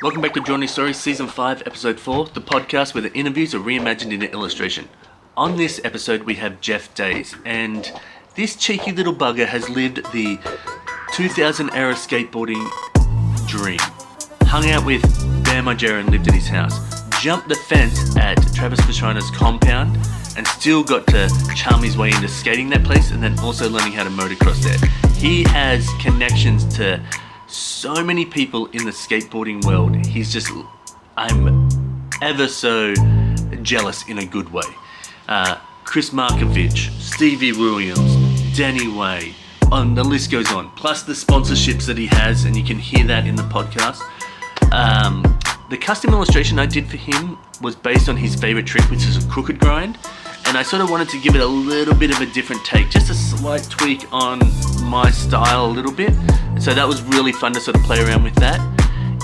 Welcome back to Journey Stories, Season 5, Episode 4, the podcast where the interviews are reimagined into illustration. On this episode, we have Jeff Daise, and this cheeky little bugger has lived the 2000-era skateboarding dream. Hung out with Bam Margera and lived at his house. Jumped the fence at Travis Pastrana's compound, and still got to charm his way into skating that place, and then also learning how to motocross there. He has connections to so many people in the skateboarding world. I'm ever so jealous in a good way. Chris Markovich, Stevie Williams, Danny Way, the list goes on. Plus the sponsorships that he has, and you can hear that in the podcast. The custom illustration I did for him was based on his favorite trick, which is a crooked grind. And I sort of wanted to give it a little bit of a different take, just a slight tweak on my style a little bit. So that was really fun to sort of play around with that.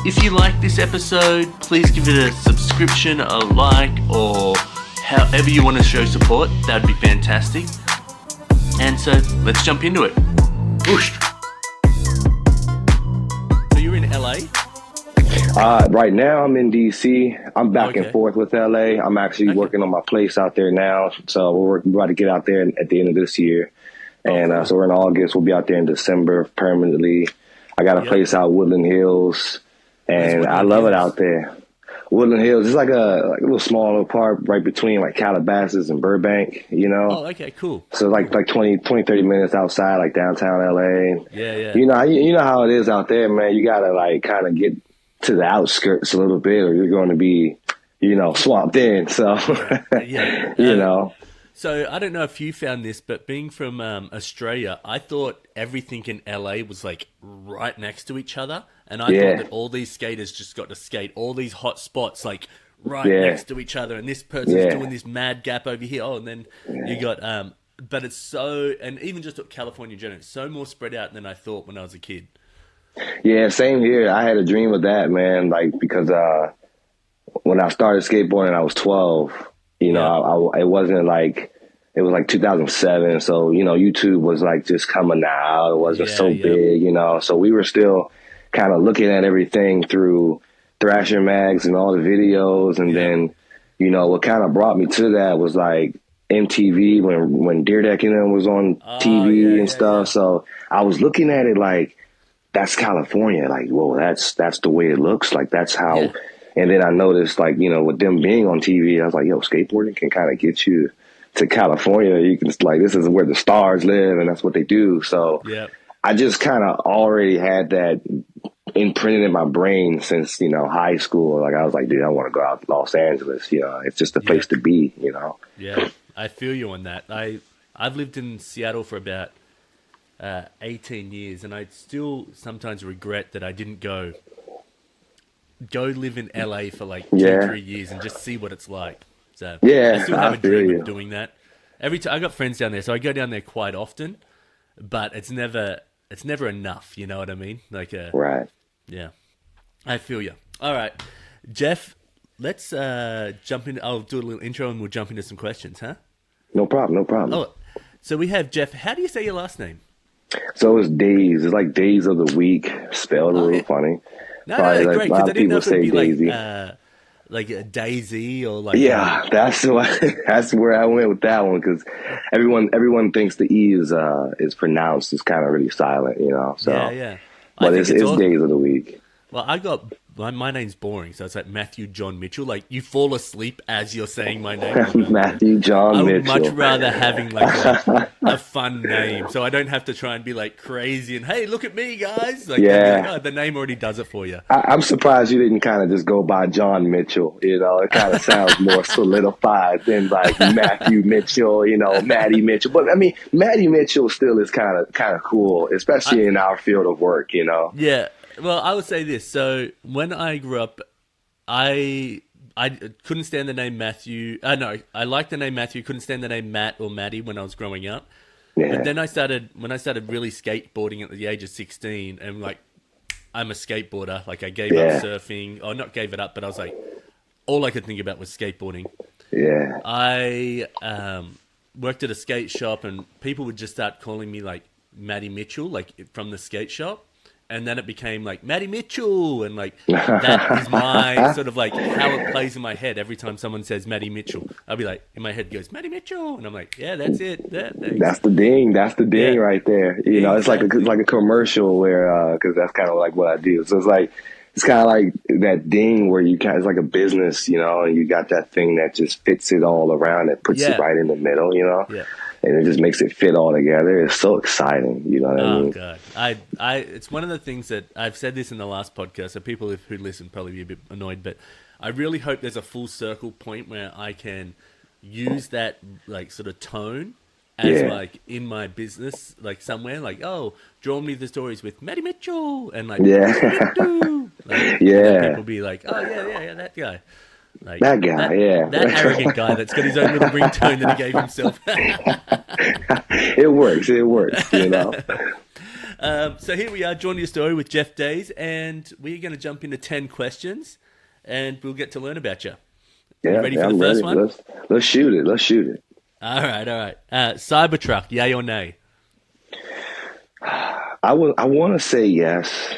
If you like this episode, please give it a subscription, a like, or however you want to show support. That'd be fantastic. And so let's jump into it. Whoosh. So you're in LA? Right now I'm in DC. I'm back and forth with LA. I'm actually working on my place out there now. So we're about to get out there at the end of this year. And so we're in August. We'll be out there in December permanently. I got a place out Woodland Hills, and I love it out there. Woodland Hills is like a little small little park right between like Calabasas and Burbank, you know? Oh, okay, cool. So like 20, 30 minutes outside, like downtown LA. Yeah. You know how it is out there, man. You got to like kind of get to the outskirts a little bit, or you're going to be, swamped in. So, you know. So I don't know if you found this, but being from Australia, I thought everything in LA was like right next to each other, and I thought that all these skaters just got to skate all these hot spots like right next to each other, and this person's doing this mad gap over here. Oh, and then you got, but it's so, and even just California in general, it's so more spread out than I thought when I was a kid. Yeah, same here. I had a dream of that, man. Like because when I started skateboarding, I was 12. It wasn't like, it was like 2007. So, YouTube was like just coming out. It wasn't so big, So we were still kind of looking at everything through Thrasher Mags and all the videos. And then, what kind of brought me to that was like MTV when Dyrdek and them was on TV and stuff. So I was looking at it like, that's California. Like, whoa, that's the way it looks. Like, that's how. Yeah. And then I noticed, like, with them being on TV, I was like, yo, skateboarding can kind of get you to California. You can, like, this is where the stars live, and that's what they do. So I just kind of already had that imprinted in my brain since, high school. Like, I was like, dude, I want to go out to Los Angeles. It's just the place to be, Yeah, I feel you on that. I've lived in Seattle for about 18 years, and I still sometimes regret that I didn't go live in LA for like 2-3 years and just see what it's like. So I still have a dream of doing that. Every time I got friends down there, so I go down there quite often, but it's never enough. You know what I mean? Like right. Yeah, I feel you. All right, Jeff, let's jump in. I'll do a little intro and we'll jump into some questions, huh? No problem. Oh, so we have Jeff. How do you say your last name? So it's Daise. It's like days of the week, spelled a little funny. No, great, because I didn't know if it would be like a Daisy or like... Yeah, that's where I went with that one, because everyone thinks the E is pronounced. It's kind of really silent, So, yeah. But it's awesome. Days of the week. Well, my name's boring, so it's like Matthew John Mitchell. Like, you fall asleep as you're saying my name. Matthew John Mitchell. I would much rather having like a fun name, so I don't have to try and be like crazy and, hey, look at me, guys. Like, the name already does it for you. I'm surprised you didn't kind of just go by John Mitchell. It kind of sounds more solidified than like Matthew Mitchell, Matty Mitchell. But I mean, Matty Mitchell still is kind of cool, especially in our field of work, Yeah. Well, I would say this. So when I grew up, I couldn't stand the name Matthew. No, I liked the name Matthew. Couldn't stand the name Matt or Matty when I was growing up. Yeah. But then when I started really skateboarding at the age of 16, and like, I'm a skateboarder. Like, I gave up surfing. Or not gave it up, but I was like, all I could think about was skateboarding. Yeah. I worked at a skate shop, and people would just start calling me like Matty Mitchell, like from the skate shop. and then it became like Matty Mitchell, and like that is my sort of like how it plays in my head every time someone says Matty Mitchell. I'll be like, in my head goes Matty Mitchell, and I'm like, yeah, that's it. That's the ding. That's the ding right there. You know, exactly. It's like a commercial where because that's kind of like what I do. So it's kind of like that ding where it's like a business, you know, and you got that thing that just fits it all around. It puts it right in the middle, you know. Yeah. And it just makes it fit all together. It's so exciting, you know what I mean? Oh God, I it's one of the things that I've said this in the last podcast, so people who listen probably be a bit annoyed, but I really hope there's a full circle point where I can use that like sort of tone as like in my business, like somewhere, like draw me the stories with Matty Mitchell, and like like, people be like, oh yeah, that guy. Like, that guy, that arrogant guy that's got his own little ringtone that he gave himself. It works, you know. So here we are, joining your story with Jeff Daise, and we're going to jump into 10 questions, and we'll get to learn about you. Yeah, you ready for the first one? Let's shoot it. All right. Cybertruck, yay or nay? I want to say yes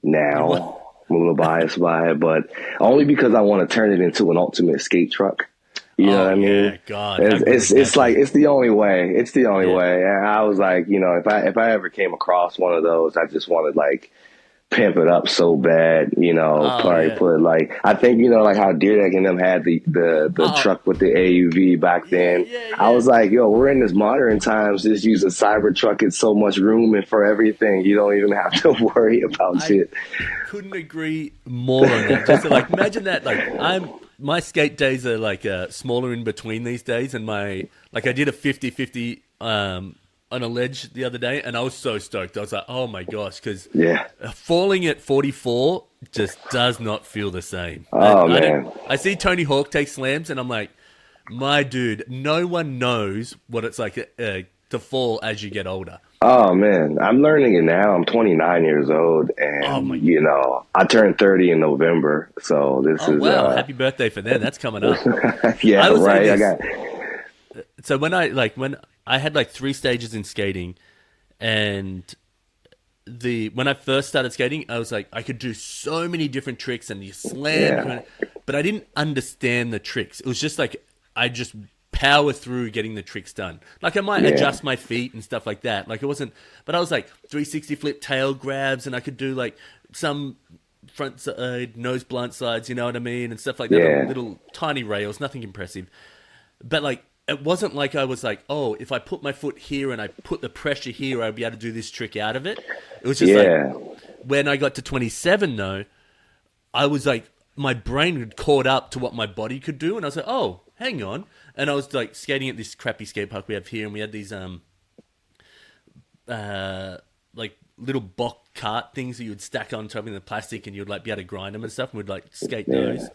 now. I'm a little biased by it, but only because I want to turn it into an ultimate skate truck. You know what I mean? Yeah, God, it's like it's the only way. It's the only way. And I was like, you know, if I ever came across one of those, I just wanted like pimp it up so bad, you know, put like, I think, you know, like how Dyrdek and them had the truck with the AUV back then. I was like, yo, we're in this modern times, just use a cyber truck. It's so much room and for everything. You don't even have to worry about shit. Couldn't agree more on that. Just like, imagine that, like my skate days are like smaller in between these days, and I did a 50-50 on a ledge the other day, and I was so stoked. I was like, oh my gosh, because falling at 44 just does not feel the same. Man. I see Tony Hawk take slams, and I'm like, my dude, no one knows what it's like to fall as you get older. Oh man, I'm learning it now. I'm 29 years old, and you know, I turned 30 in November, so this is happy birthday for them. That's coming up. Yeah, right. So when I had like 3 stages in skating, and when I first started skating, I was like, I could do so many different tricks and you slam, but I didn't understand the tricks. It was just like I just power through getting the tricks done. Like I might adjust my feet and stuff like that. Like it wasn't, but I was like 360 flip tail grabs, and I could do like some front side nose blunt slides, you know what I mean, and stuff like that. Little tiny rails, nothing impressive, but like. It wasn't like I was like, oh, if I put my foot here and I put the pressure here, I'd be able to do this trick out of it. It was just like, when I got to 27, though, I was like, my brain had caught up to what my body could do. And I was like, oh, hang on. And I was like skating at this crappy skate park we have here. And we had these like little box cart things that you would stack on top of the plastic, and you'd like be able to grind them and stuff. And we'd like skate those.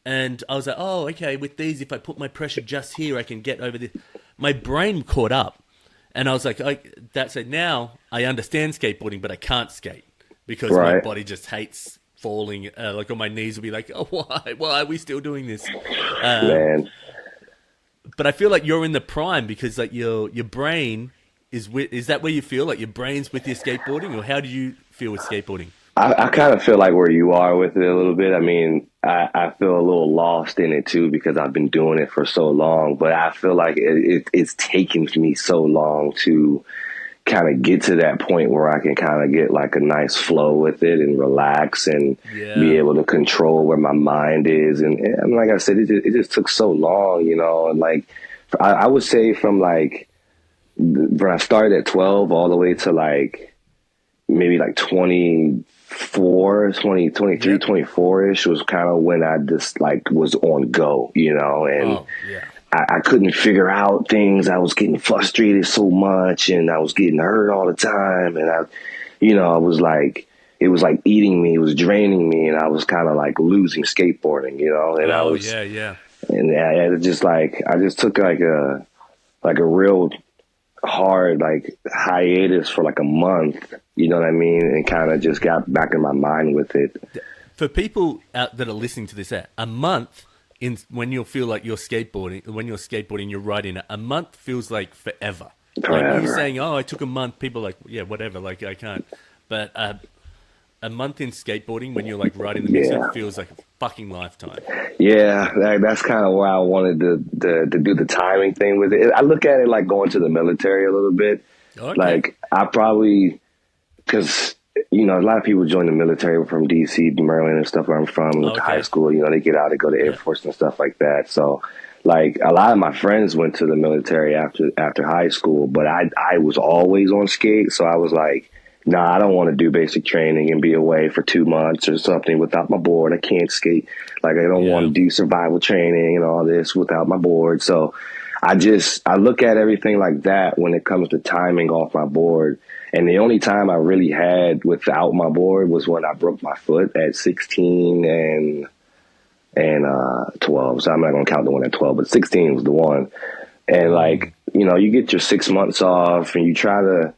And I was like, oh, okay, with these, if I put my pressure just here, I can get over this. My brain caught up. And I was like, that's it. Now I understand skateboarding, but I can't skate because my body just hates falling. Like on my knees will be like, oh, why are we still doing this? Man. But I feel like you're in the prime because like your brain is that where you feel like your brain's with your skateboarding, or how do you feel with skateboarding? I kind of feel like where you are with it a little bit. I mean, I feel a little lost in it too because I've been doing it for so long, but I feel like it's taken me so long to kind of get to that point where I can kind of get like a nice flow with it and relax and be able to control where my mind is. And like I said, it just took so long, you know, and like, I would say from like, when I started at 12 all the way to like, maybe like 23, 24-ish was kind of when I just like was on go, you know, and I couldn't figure out things. I was getting frustrated so much, and I was getting hurt all the time. And I was like, it was like eating me, it was draining me, and I was kind of like losing skateboarding, you know, and and it just like, I just took like a real hard like hiatus for like a month, you know what I mean, and kind of just got back in my mind with it. For people out that are listening to this, a month when you'll feel like you're skateboarding, you're right in it. A month feels like forever. Like you saying, oh, I took a month. People are like, yeah, whatever. Like I can't. But a month in skateboarding when you're like right in the mix, it feels like a fucking lifetime. Yeah, that's kind of where I wanted to do the timing thing with it. I look at it like going to the military a little bit. Okay. Like I probably, because a lot of people join the military from DC, Maryland, and stuff where I'm from. Went to high school. They get out, they go to Air Force and stuff like that. So, like a lot of my friends went to the military after high school, but I was always on skate, so I was like, nah, I don't want to do basic training and be away for 2 months or something without my board. I can't skate. Like I don't want to do survival training and all this without my board. So I look at everything like that when it comes to timing off my board. And the only time I really had without my board was when I broke my foot at 16 and 12. So I'm not going to count the one at 12, but 16 was the one. And like, you get your 6 months off and you try to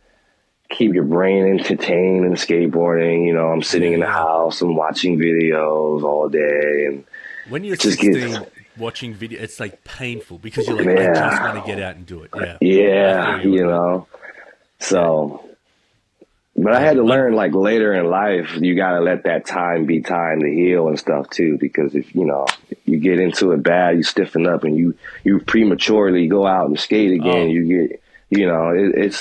keep your brain entertained in skateboarding. I'm sitting in the house and watching videos all day. And when you're 16 watching video, it's like painful because you're like, I just want to get out and do it. So, but I had to learn like later in life, you got to let that time be time to heal and stuff too. Because if, you get into it bad, you stiffen up and you prematurely go out and skate again, you get,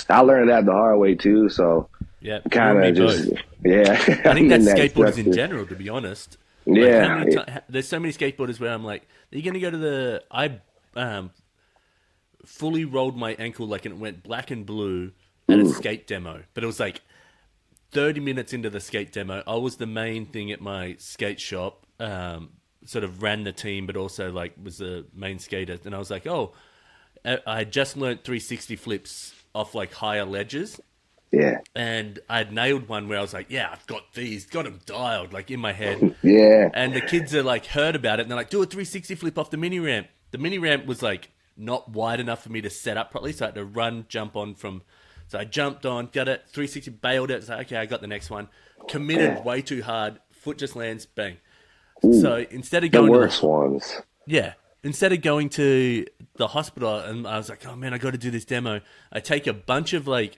I learned that the hard way too. So kind of just, I think that's skateboarders in general, to be honest. There's so many skateboarders where I'm like, are you going to go to I fully rolled my ankle like it went black and blue at a skate demo, but it was like 30 minutes into the skate demo. I was the main thing at my skate shop, sort of ran the team, but also like was the main skater. And I was like, I had just learned 360 flips off like higher ledges. Yeah. And I'd nailed one where I was like, I've got them dialed, like in my head. And the kids are like, heard about it and they're like, do a 360 flip off the mini ramp. The mini ramp was like not wide enough for me to set up properly. So I had to jump on so I jumped on, got it, 360, bailed it. It's like, okay, I got the next one. Committed way too hard. Foot just lands, bang. So instead of going the worst ones. Yeah. Instead of going to the hospital, and I was like, oh man, I got to do this demo. I take a bunch of like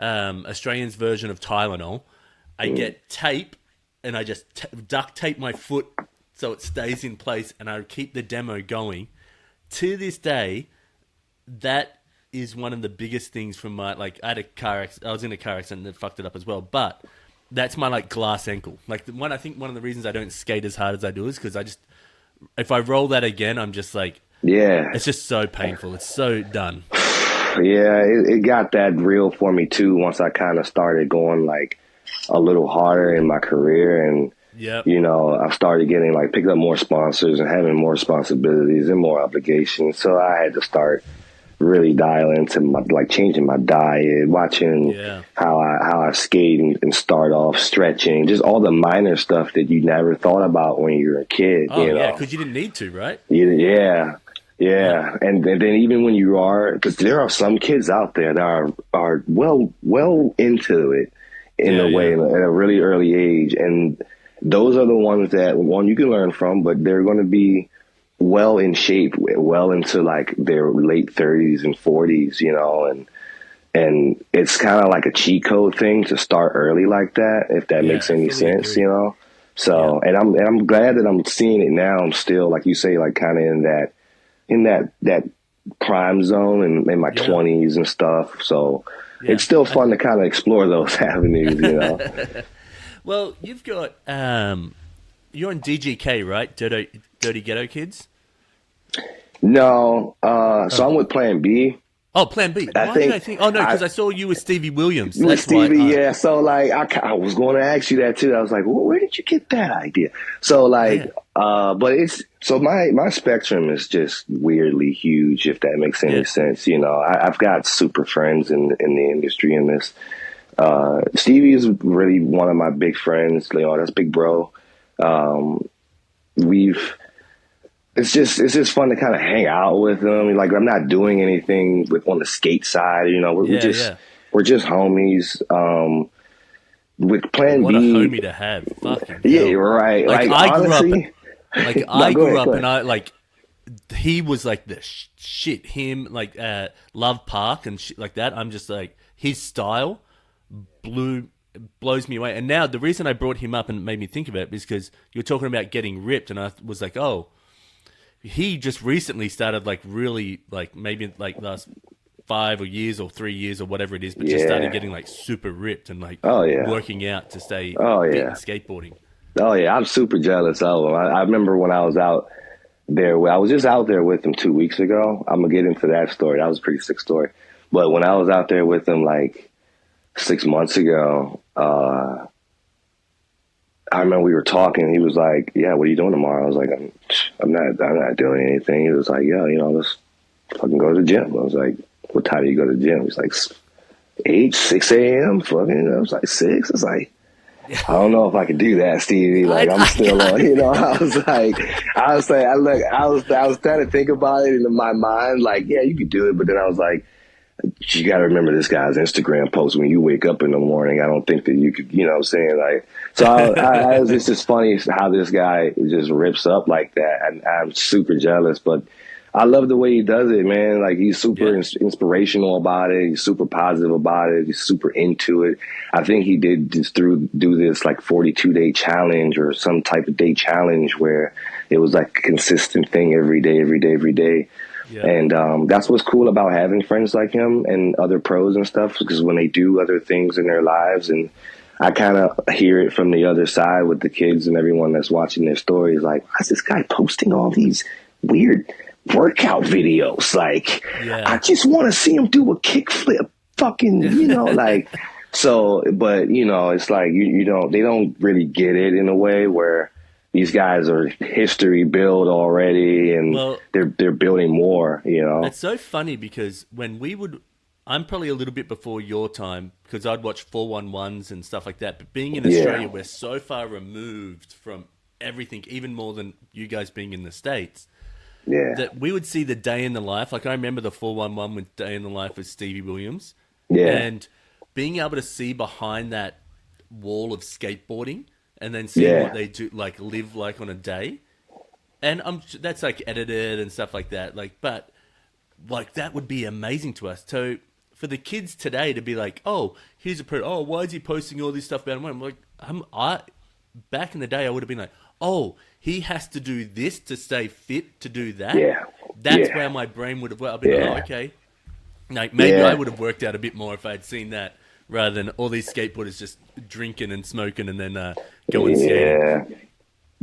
Australian's version of Tylenol. I get tape, and I just duct tape my foot so it stays in place, and I keep the demo going. To this day, that is one of the biggest things from my like. I was in a car accident that fucked it up as well, but that's my like glass ankle. Like I think one of the reasons I don't skate as hard as I do is because if I roll that again, I'm just like, it's just so painful. It's so done. Yeah, it got that real for me too. Once I kind of started going like a little harder in my career, and I started getting like picking up more sponsors and having more responsibilities and more obligations. So I had to start really dial into my changing my diet, watching how I skate and start off, stretching, just all the minor stuff that you never thought about when you were a kid. Because you didn't need to, right? Yeah. And then even when you are, because there are some kids out there that are well into it in a way at a really early age, and those are the ones that you can learn from, but they're going to be well in shape, well into like their late 30s and 40s, and it's kind of like a cheat code thing to start early like that, if that makes any sense, So, and I'm glad that I'm seeing it now. I'm still, like you say, like kind of in that prime zone in my 20s and stuff. So it's still fun to kind of explore those avenues, Well, you've got you're on DGK, right? Dirty Ghetto Kids. No, so I'm with Plan B. Oh, Plan B. Why did I think? Oh no, because I saw you with Stevie Williams. With Stevie, So like, I was going to ask you that too. I was like, well, where did you get that idea? So like, but it's so my spectrum is just weirdly huge, if that makes any sense. I've got super friends in the industry in this. Stevie is really one of my big friends. That's big bro. It's just fun to kind of hang out with them. Like I'm not doing anything on the skate side. We're just homies. With Plan what B, what a homie to have. Fucking yeah, right. Like honestly, I grew up and I like he was like the shit. Him like Love Park and shit like that. I'm just like his style blew blows me away. And now the reason I brought him up and it made me think of it is because you're talking about getting ripped, and I was like, oh, he just recently started like really like maybe like last 5 or years or 3 years or whatever it is, but just started getting like super ripped and like working out to stay fit in skateboarding. Oh yeah, I'm super jealous of him. I remember when I was out there, I was just out there with him 2 weeks ago. I'm gonna get into that story. That was a pretty sick story. But when I was out there with him like 6 months ago, I remember we were talking. He was like, "Yeah, what are you doing tomorrow?" I was like, "I'm not doing anything." He was like, "Yeah, let's fucking go to the gym." I was like, "What time do you go to the gym?" He's like, 6 a.m. Fucking, I was like 6. It's like, I don't know if I could do that, Stevie. Like I'm still on, I was trying to think about it in my mind. Like, yeah, you could do it, but then I was like, you got to remember this guy's Instagram post when you wake up in the morning. I don't think that you could, what I'm saying? Like, so it's just funny how this guy just rips up like that. And I'm super jealous, but I love the way he does it, man. Like he's super inspirational about it. He's super positive about it. He's super into it. I think he did just do this like 42-day challenge or some type of day challenge where it was like a consistent thing every day. Yeah. And that's what's cool about having friends like him and other pros and stuff, because when they do other things in their lives, and I kind of hear it from the other side with the kids and everyone that's watching their stories, like, why is this guy posting all these weird workout videos? Like, I just want to see him do a kickflip, fucking, like, so, but, it's like, they don't really get it in a way where these guys are history built already, and they're building more, It's so funny because when I'm probably a little bit before your time because I'd watch 411s and stuff like that. But being in Australia, we're so far removed from everything, even more than you guys being in the States. Yeah. That we would see the day in the life. Like I remember the 411 with Day in the Life with Stevie Williams. Yeah. And being able to see behind that wall of skateboarding and then see what they do, like live like on a day. And that's like edited and stuff like that. Like, but like that would be amazing to us. So for the kids today to be like, oh, here's a pro. Oh, why is he posting all this stuff about him? I'm like, back in the day, I would have been like, oh, he has to do this to stay fit to do that. Yeah. That's where my brain would have worked. I'd be like, oh, okay. Like maybe I would have worked out a bit more if I had seen that rather than all these skateboarders just drinking and smoking and then going skating.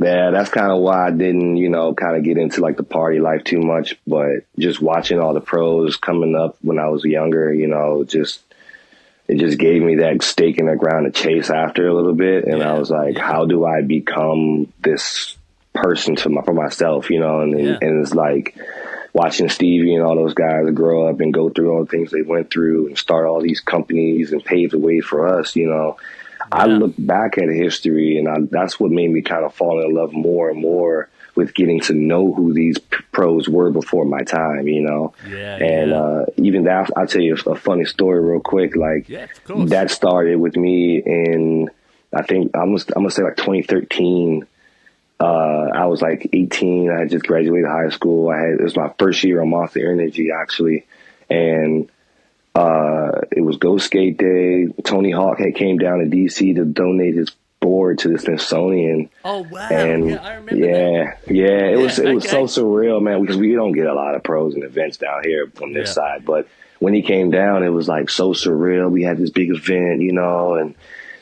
Yeah, that's kind of why I didn't, kind of get into like the party life too much. But just watching all the pros coming up when I was younger, it just gave me that stake in the ground to chase after a little bit. And I was like, how do I become this person for myself, and it's like watching Stevie and all those guys grow up and go through all the things they went through and start all these companies and pave the way for us, I look back at history, and that's what made me kind of fall in love more and more with getting to know who these pros were before my time, even that, I'll tell you a funny story real quick. Like that started with me in, I think I'm gonna say like 2013. I was like 18. I had just graduated high school. It was my first year on Monster Energy actually, and it was Go Skate Day. Tony Hawk had came down to DC to donate his board to the Smithsonian. Oh wow! And I remember that. It was so surreal, man, because we don't get a lot of pros and events down here on this side. But when he came down, it was like so surreal. We had this big event, and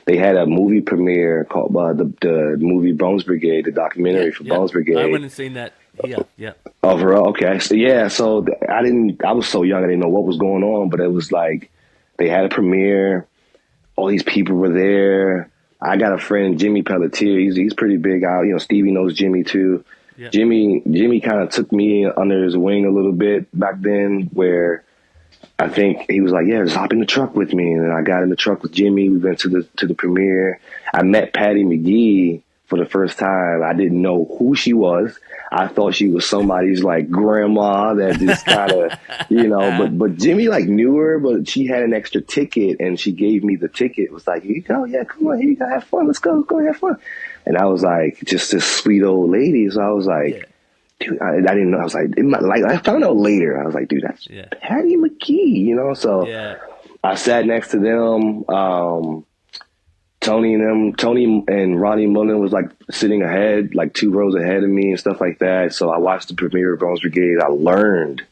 they had a movie premiere called the movie Bones Brigade, the documentary for Bones Brigade. I went and seen that. Yeah. Overall, okay. So I was so young, I didn't know what was going on, but it was like they had a premiere. All these people were there. I got a friend, Jimmy Pelletier. He's pretty big out. Stevie knows Jimmy too. Yeah. Jimmy kind of took me under his wing a little bit back then, where I think he was like, yeah, just hop in the truck with me. And then I got in the truck with Jimmy. We went to the premiere. I met Patty McGee for the first time. I didn't know who she was. I thought she was somebody's like grandma that just kind of, but Jimmy like knew her, but she had an extra ticket and she gave me the ticket. It was like, here you go. Yeah, come on, here you go. Have fun. Let's go have fun. And I was like, just this sweet old lady. So I was like, dude, I didn't know. I was like, I found out later. I was like, dude, that's Patty McGee, So I sat next to them. Tony and Ronnie Mullen was like sitting ahead, like 2 rows ahead of me and stuff like that. So I watched the premiere of Bronze Brigade. I learned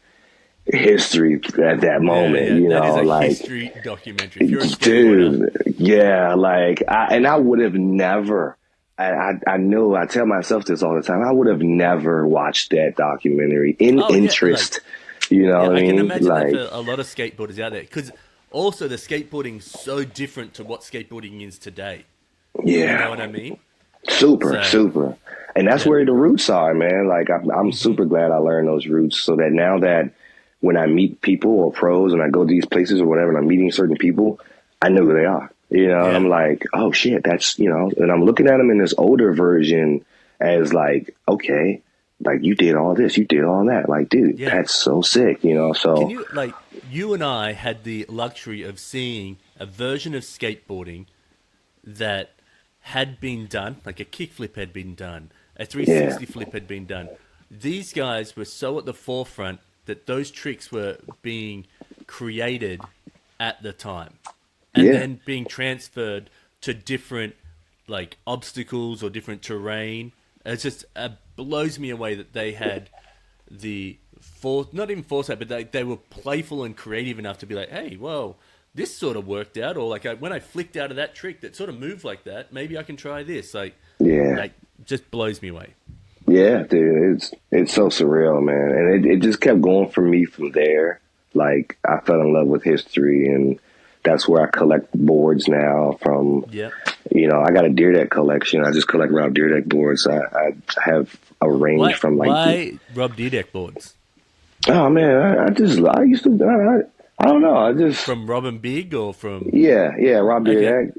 history at that moment, you know, that is a like history documentary. If you're a skateboarder, dude, yeah, like I would have never. I know. I tell myself this all the time. I would have never watched that documentary in interest. You know, what I mean? can imagine like, that for a lot of skateboarders out there, because also the skateboarding's so different to what skateboarding is today. Yeah, you know what I mean? Super. And that's where the roots are, man. Like I'm super glad I learned those roots, so that now that when I meet people or pros and I go to these places or whatever, and I'm meeting certain people, I know who they are. You know, and I'm like, oh shit, that's, you know, and I'm looking at them in this older version as like, okay, like you did all this, you did all that. Like, dude, that's so sick, you know? So can you, like, you and I had the luxury of seeing a version of skateboarding that had been done, like a kickflip had been done, a 360 flip had been done. These guys were so at the forefront that those tricks were being created at the time. And then being transferred to different, like, obstacles or different terrain. It's just blows me away that they had the not even foresight, but they were playful and creative enough to be like, hey, well, this sort of worked out, or like when I flicked out of that trick that sort of moved like that, maybe I can try this. Like, just blows me away. Yeah, dude, it's so surreal, man, and it just kept going for me from there. Like, I fell in love with history, and that's where I collect boards now from. Yeah. You know, I got a Dyrdek collection. I just collect Rob Dyrdek boards. I have a range from like. Why Rob Dyrdek boards? Oh man, I used to. I don't know. I just from Robin Big or from. Yeah, Rob Dyrdek.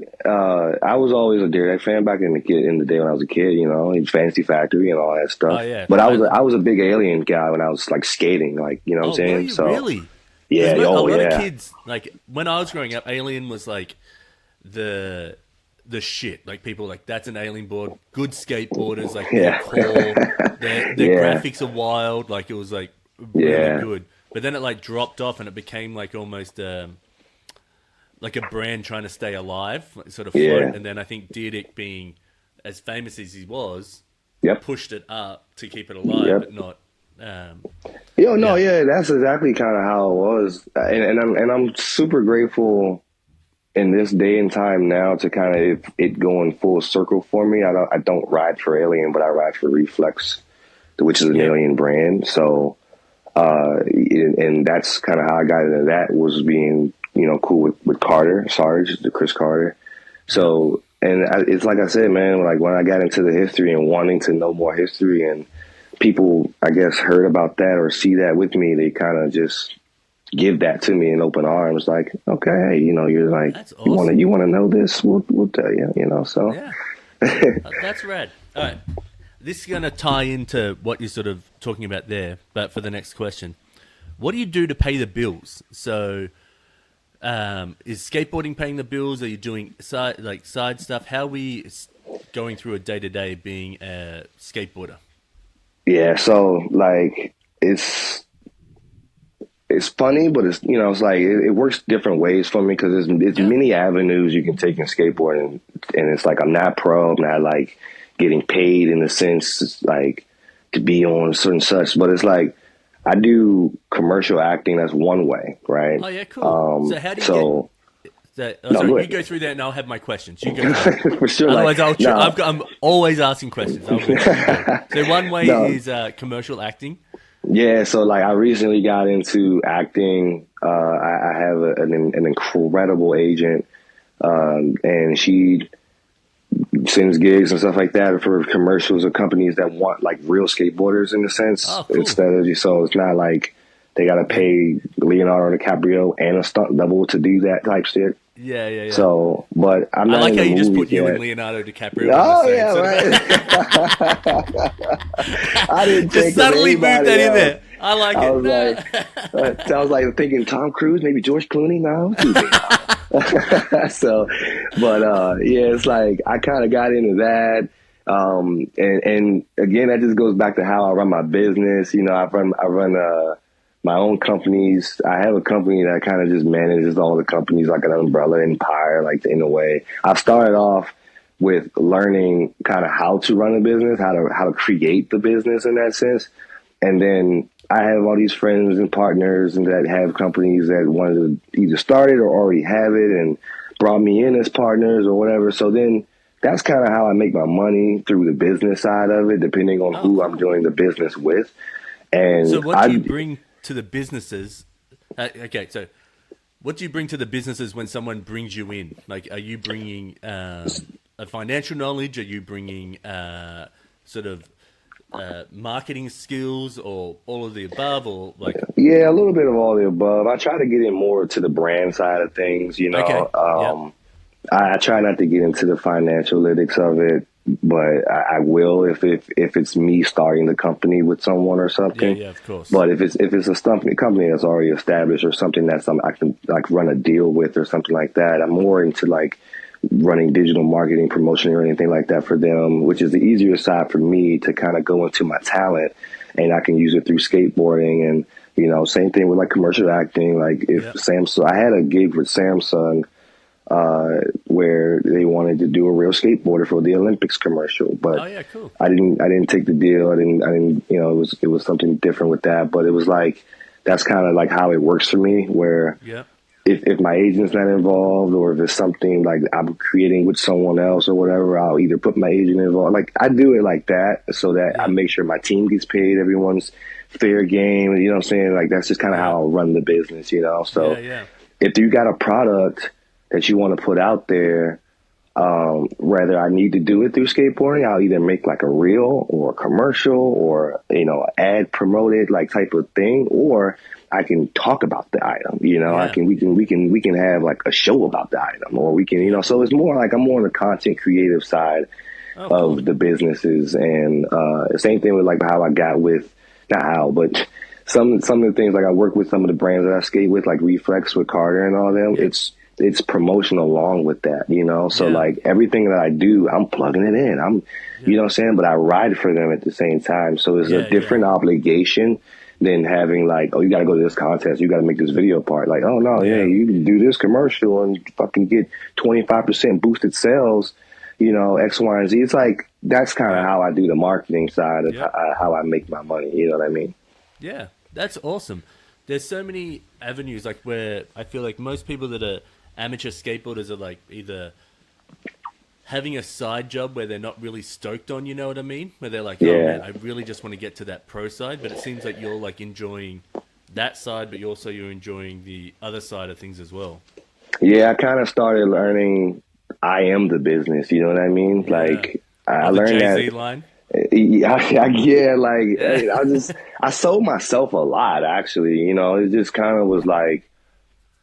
I was always a Dyrdek fan back in the day when I was a kid. You know, Fantasy Factory and all that stuff. Oh yeah. But I was a big Alien guy when I was like skating. Like, you know what I'm saying? Were you really? Yeah, a lot of kids, like, when I was growing up, Alien was like the shit. Like, people were like, that's an Alien board. Good skateboarders, like, they're cool. Their graphics are wild. Like, it was like really good. But then it like dropped off, and it became like almost like a brand trying to stay alive, like, sort of float. And then I think Dyrdek, being as famous as he was, pushed it up to keep it alive, but not. That's exactly kind of how it was, and I'm super grateful in this day and time now to kind of it going full circle for me. I don't ride for Alien, but I ride for Reflex, which is an Alien brand. So, and that's kind of how I got into that, was being, you know, cool with Carter, Sarge, the Chris Carter. So, and it's like I said, man, like when I got into the history and wanting to know more history, and people, I guess, heard about that or see that with me, they kind of just give that to me in open arms. Like, okay, hey, you know, you're like, that's awesome. you want to know this? We'll tell you, you know, so. Yeah. That's rad. All right. This is going to tie into what you're sort of talking about there, but for the next question. What do you do to pay the bills? So, is skateboarding paying the bills? Are you doing side stuff? How are we going through a day-to-day being a skateboarder? Yeah, so like it's funny, but it's, you know, it's like it works different ways for me, because there's many avenues you can take in skateboarding, and it's like I'm not pro, I'm not like getting paid in the sense like to be on certain such, but it's like I do commercial acting. That's one way, right? Oh yeah, cool. So how do you you go through that, and I'll have my questions. You go through for sure. Otherwise, I'm always asking questions. So one way is commercial acting. Yeah, so like I recently got into acting. I have an incredible agent, and she sends gigs and stuff like that for commercials or companies that want like real skateboarders, in a sense. Oh, cool. Instead of, so it's not like they got to pay Leonardo DiCaprio and a stunt double to do that type shit. Yeah. So, but I'm not. I like how you just put you and Leonardo DiCaprio. Oh yeah, right. I didn't just suddenly move that in there. I like it. I was like thinking Tom Cruise, maybe George Clooney. No. So, but it's like I kind of got into that, and again, that just goes back to how I run my business. You know, I run my own companies. I have a company that kind of just manages all the companies, like an umbrella empire, like in a way. I've started off with learning kind of how to run a business, how to create the business in that sense. And then I have all these friends and partners and that have companies that wanted to either start it or already have it and brought me in as partners or whatever. So then that's kind of how I make my money, through the business side of it, depending on who I'm doing the business with. And so what do you bring to the businesses? Okay, so what do you bring to the businesses when someone brings you in? Like, are you bringing a financial knowledge? Are you bringing sort of marketing skills, or all of the above, or like? Yeah, a little bit of all the above. I try to get in more to the brand side of things, you know. Okay. I try not to get into the financial analytics of it, but I will if it's me starting the company with someone or something. Yeah, of course. But if it's a company that's already established, or something that I can like run a deal with or something like that, I'm more into like running digital marketing, promotion, or anything like that for them, which is the easier side for me to kind of go into my talent, and I can use it through skateboarding. And, you know, same thing with like commercial acting. Like if Samsung, I had a gig with Samsung where they wanted to do a real skateboarder for the Olympics commercial, but cool. I didn't take the deal. I didn't, you know, it was something different with that, but it was like, that's kind of like how it works for me, where if my agent's not involved, or if it's something like I'm creating with someone else or whatever, I'll either put my agent involved. Like, I do it like that so that I make sure my team gets paid, everyone's fair game. You know what I'm saying? Like, that's just kind of how I run the business, you know? So if you got a product that you want to put out there, whether I need to do it through skateboarding, I'll either make like a reel or a commercial or, you know, ad promoted like type of thing, or I can talk about the item, you know, we can have like a show about the item, or we can, you know, so it's more like I'm more on the content creative side of the businesses. And, same thing with like how I got with, not how, but some of the things, like I work with some of the brands that I skate with, like Reflex with Carter and all them. It's promotion along with that, you know? So like everything that I do, I'm plugging it in. You know what I'm saying? But I ride for them at the same time. So it's a different obligation than having like, oh, you got to go to this contest. You got to make this video part. Like, oh no, you can do this commercial and fucking get 25% boosted sales, you know, X, Y, and Z. It's like, that's kind of how I do the marketing side of how I make my money. You know what I mean? Yeah, that's awesome. There's so many avenues, like where I feel like most people that are amateur skateboarders are like either having a side job where they're not really stoked on, you know what I mean? Where they're like, oh man, I really just want to get to that pro side. But it seems like you're like enjoying that side, but you're enjoying the other side of things as well. Yeah, I kind of started learning I am the business, you know what I mean? Like, I learned Jay-Z that. line. I sold myself a lot, actually. You know, it just kind of was like,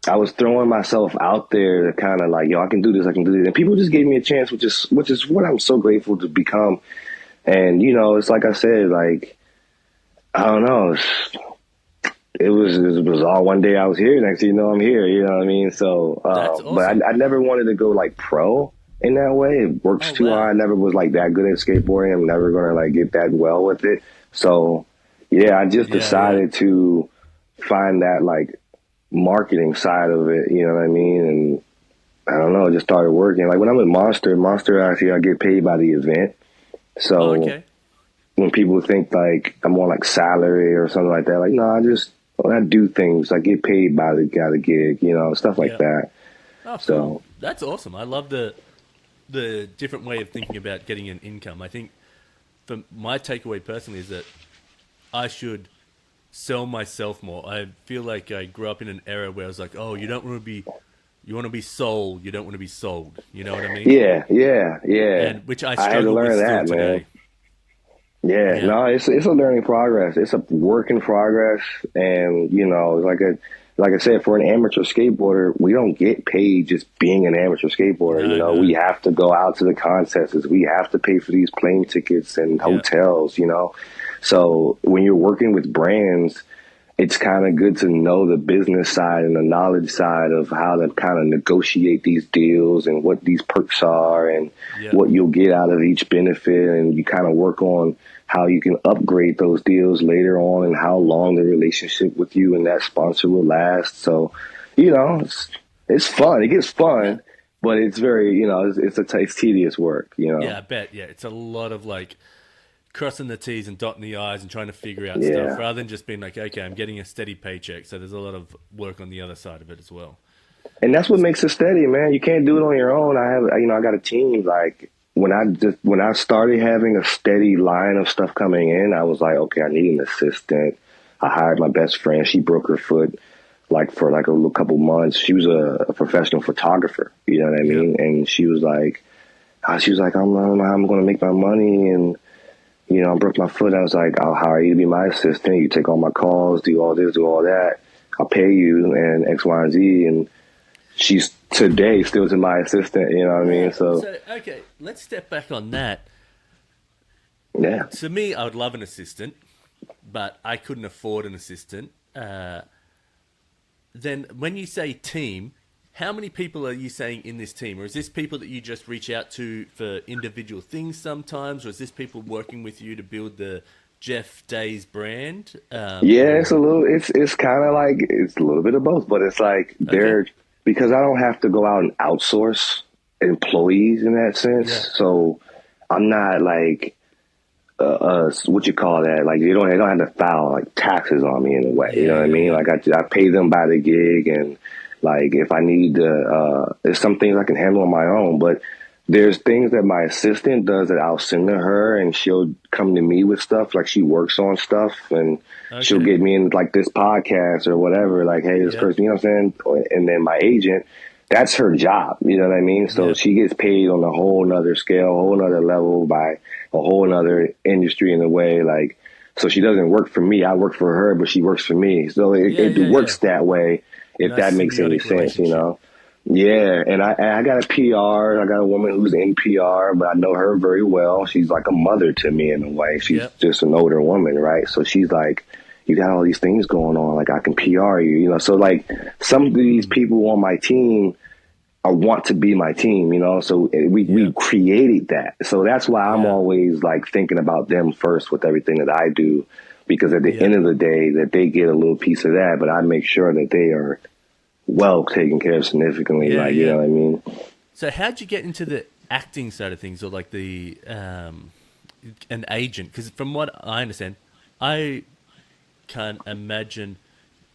I was throwing myself out there to kind of like, yo, I can do this. And people just gave me a chance, which is what I'm so grateful to become. And, you know, it's like I said, like, I don't know. It was all one day I was here. Next thing you know, I'm here. You know what I mean? So, awesome. But I never wanted to go like pro in that way. It works too hard. I never was like that good at skateboarding. I'm never going to like get that well with it. So, yeah, I just decided to find that like marketing side of it, you know what I mean? And I don't know, it just started working. Like when I'm at Monster actually I get paid by the event. So when people think like I'm on like salary or something like that, like no, I do things. I get paid by the gig, you know, stuff like that. Oh, so cool. That's awesome. I love the different way of thinking about getting an income. I think for my takeaway personally is that I should sell myself more. I feel like I grew up in an era where I was like, oh, you want to be sold, you don't want to be sold. You know what I mean? Yeah. And which I had to learn that, man. Yeah, no, it's a learning progress. It's a work in progress. And, you know, like I said, for an amateur skateboarder, we don't get paid just being an amateur skateboarder. We have to go out to the contests. We have to pay for these plane tickets and hotels, you know. So when you're working with brands, it's kind of good to know the business side and the knowledge side of how to kind of negotiate these deals and what these perks are and what you'll get out of each benefit. And you kind of work on how you can upgrade those deals later on, and how long the relationship with you and that sponsor will last. So, it's fun. It gets fun, but it's very, it's tedious work, Yeah, I bet. Yeah, it's a lot of like crossing the T's and dotting the I's and trying to figure out stuff rather than just being like, okay, I'm getting a steady paycheck. So there's a lot of work on the other side of it as well. And that's what makes it steady, man. You can't do it on your own. I got a team. Like when I started having a steady line of stuff coming in, I was like, okay, I need an assistant. I hired my best friend. She broke her foot for a little couple months. She was a professional photographer. You know what I mean? Yeah. And she was like, I don't know how I'm going to make my money. And, I broke my foot. I was like, I'll hire you to be my assistant. You take all my calls, do all this, do all that. I'll pay you and X, Y, and Z. And she's today still to my assistant. You know what I mean? So okay, let's step back on that. Yeah. To me, I would love an assistant, but I couldn't afford an assistant. Then when you say team, how many people are you saying in this team? Or is this people that you just reach out to for individual things sometimes? Or is this people working with you to build the Jeff Daise brand? It's a little, it's kind of like, it's a little bit of both, but it's like because I don't have to go out and outsource employees in that sense. Yeah. So I'm not like, what you call that? Like they don't have to file like taxes on me in a way. You know what I mean? Like I pay them by the gig, and like if I need to, there's some things I can handle on my own, but there's things that my assistant does that I'll send to her, and she'll come to me with stuff. Like she works on stuff, and she'll get me in like this podcast or whatever. Like, hey, this person, you know what I'm saying? And then my agent, that's her job. You know what I mean? So she gets paid on a whole nother scale, a whole nother level by a whole nother industry in a way. Like, so she doesn't work for me. I work for her, but she works for me. So it works that way, if that makes any sense, Yeah, and I got a PR. I got a woman who's in PR, but I know her very well. She's like a mother to me in a way. She's just an older woman, right? So she's like, you got all these things going on. Like I can PR you, So like some of these people on my team want to be my team, So we created that. So that's why I'm always like thinking about them first with everything that I do, because at the end of the day, that they get a little piece of that, but I make sure that they are well taken care of significantly, you know what I mean? So how'd you get into the acting side of things, or like the an agent? Because from what I understand, I can't imagine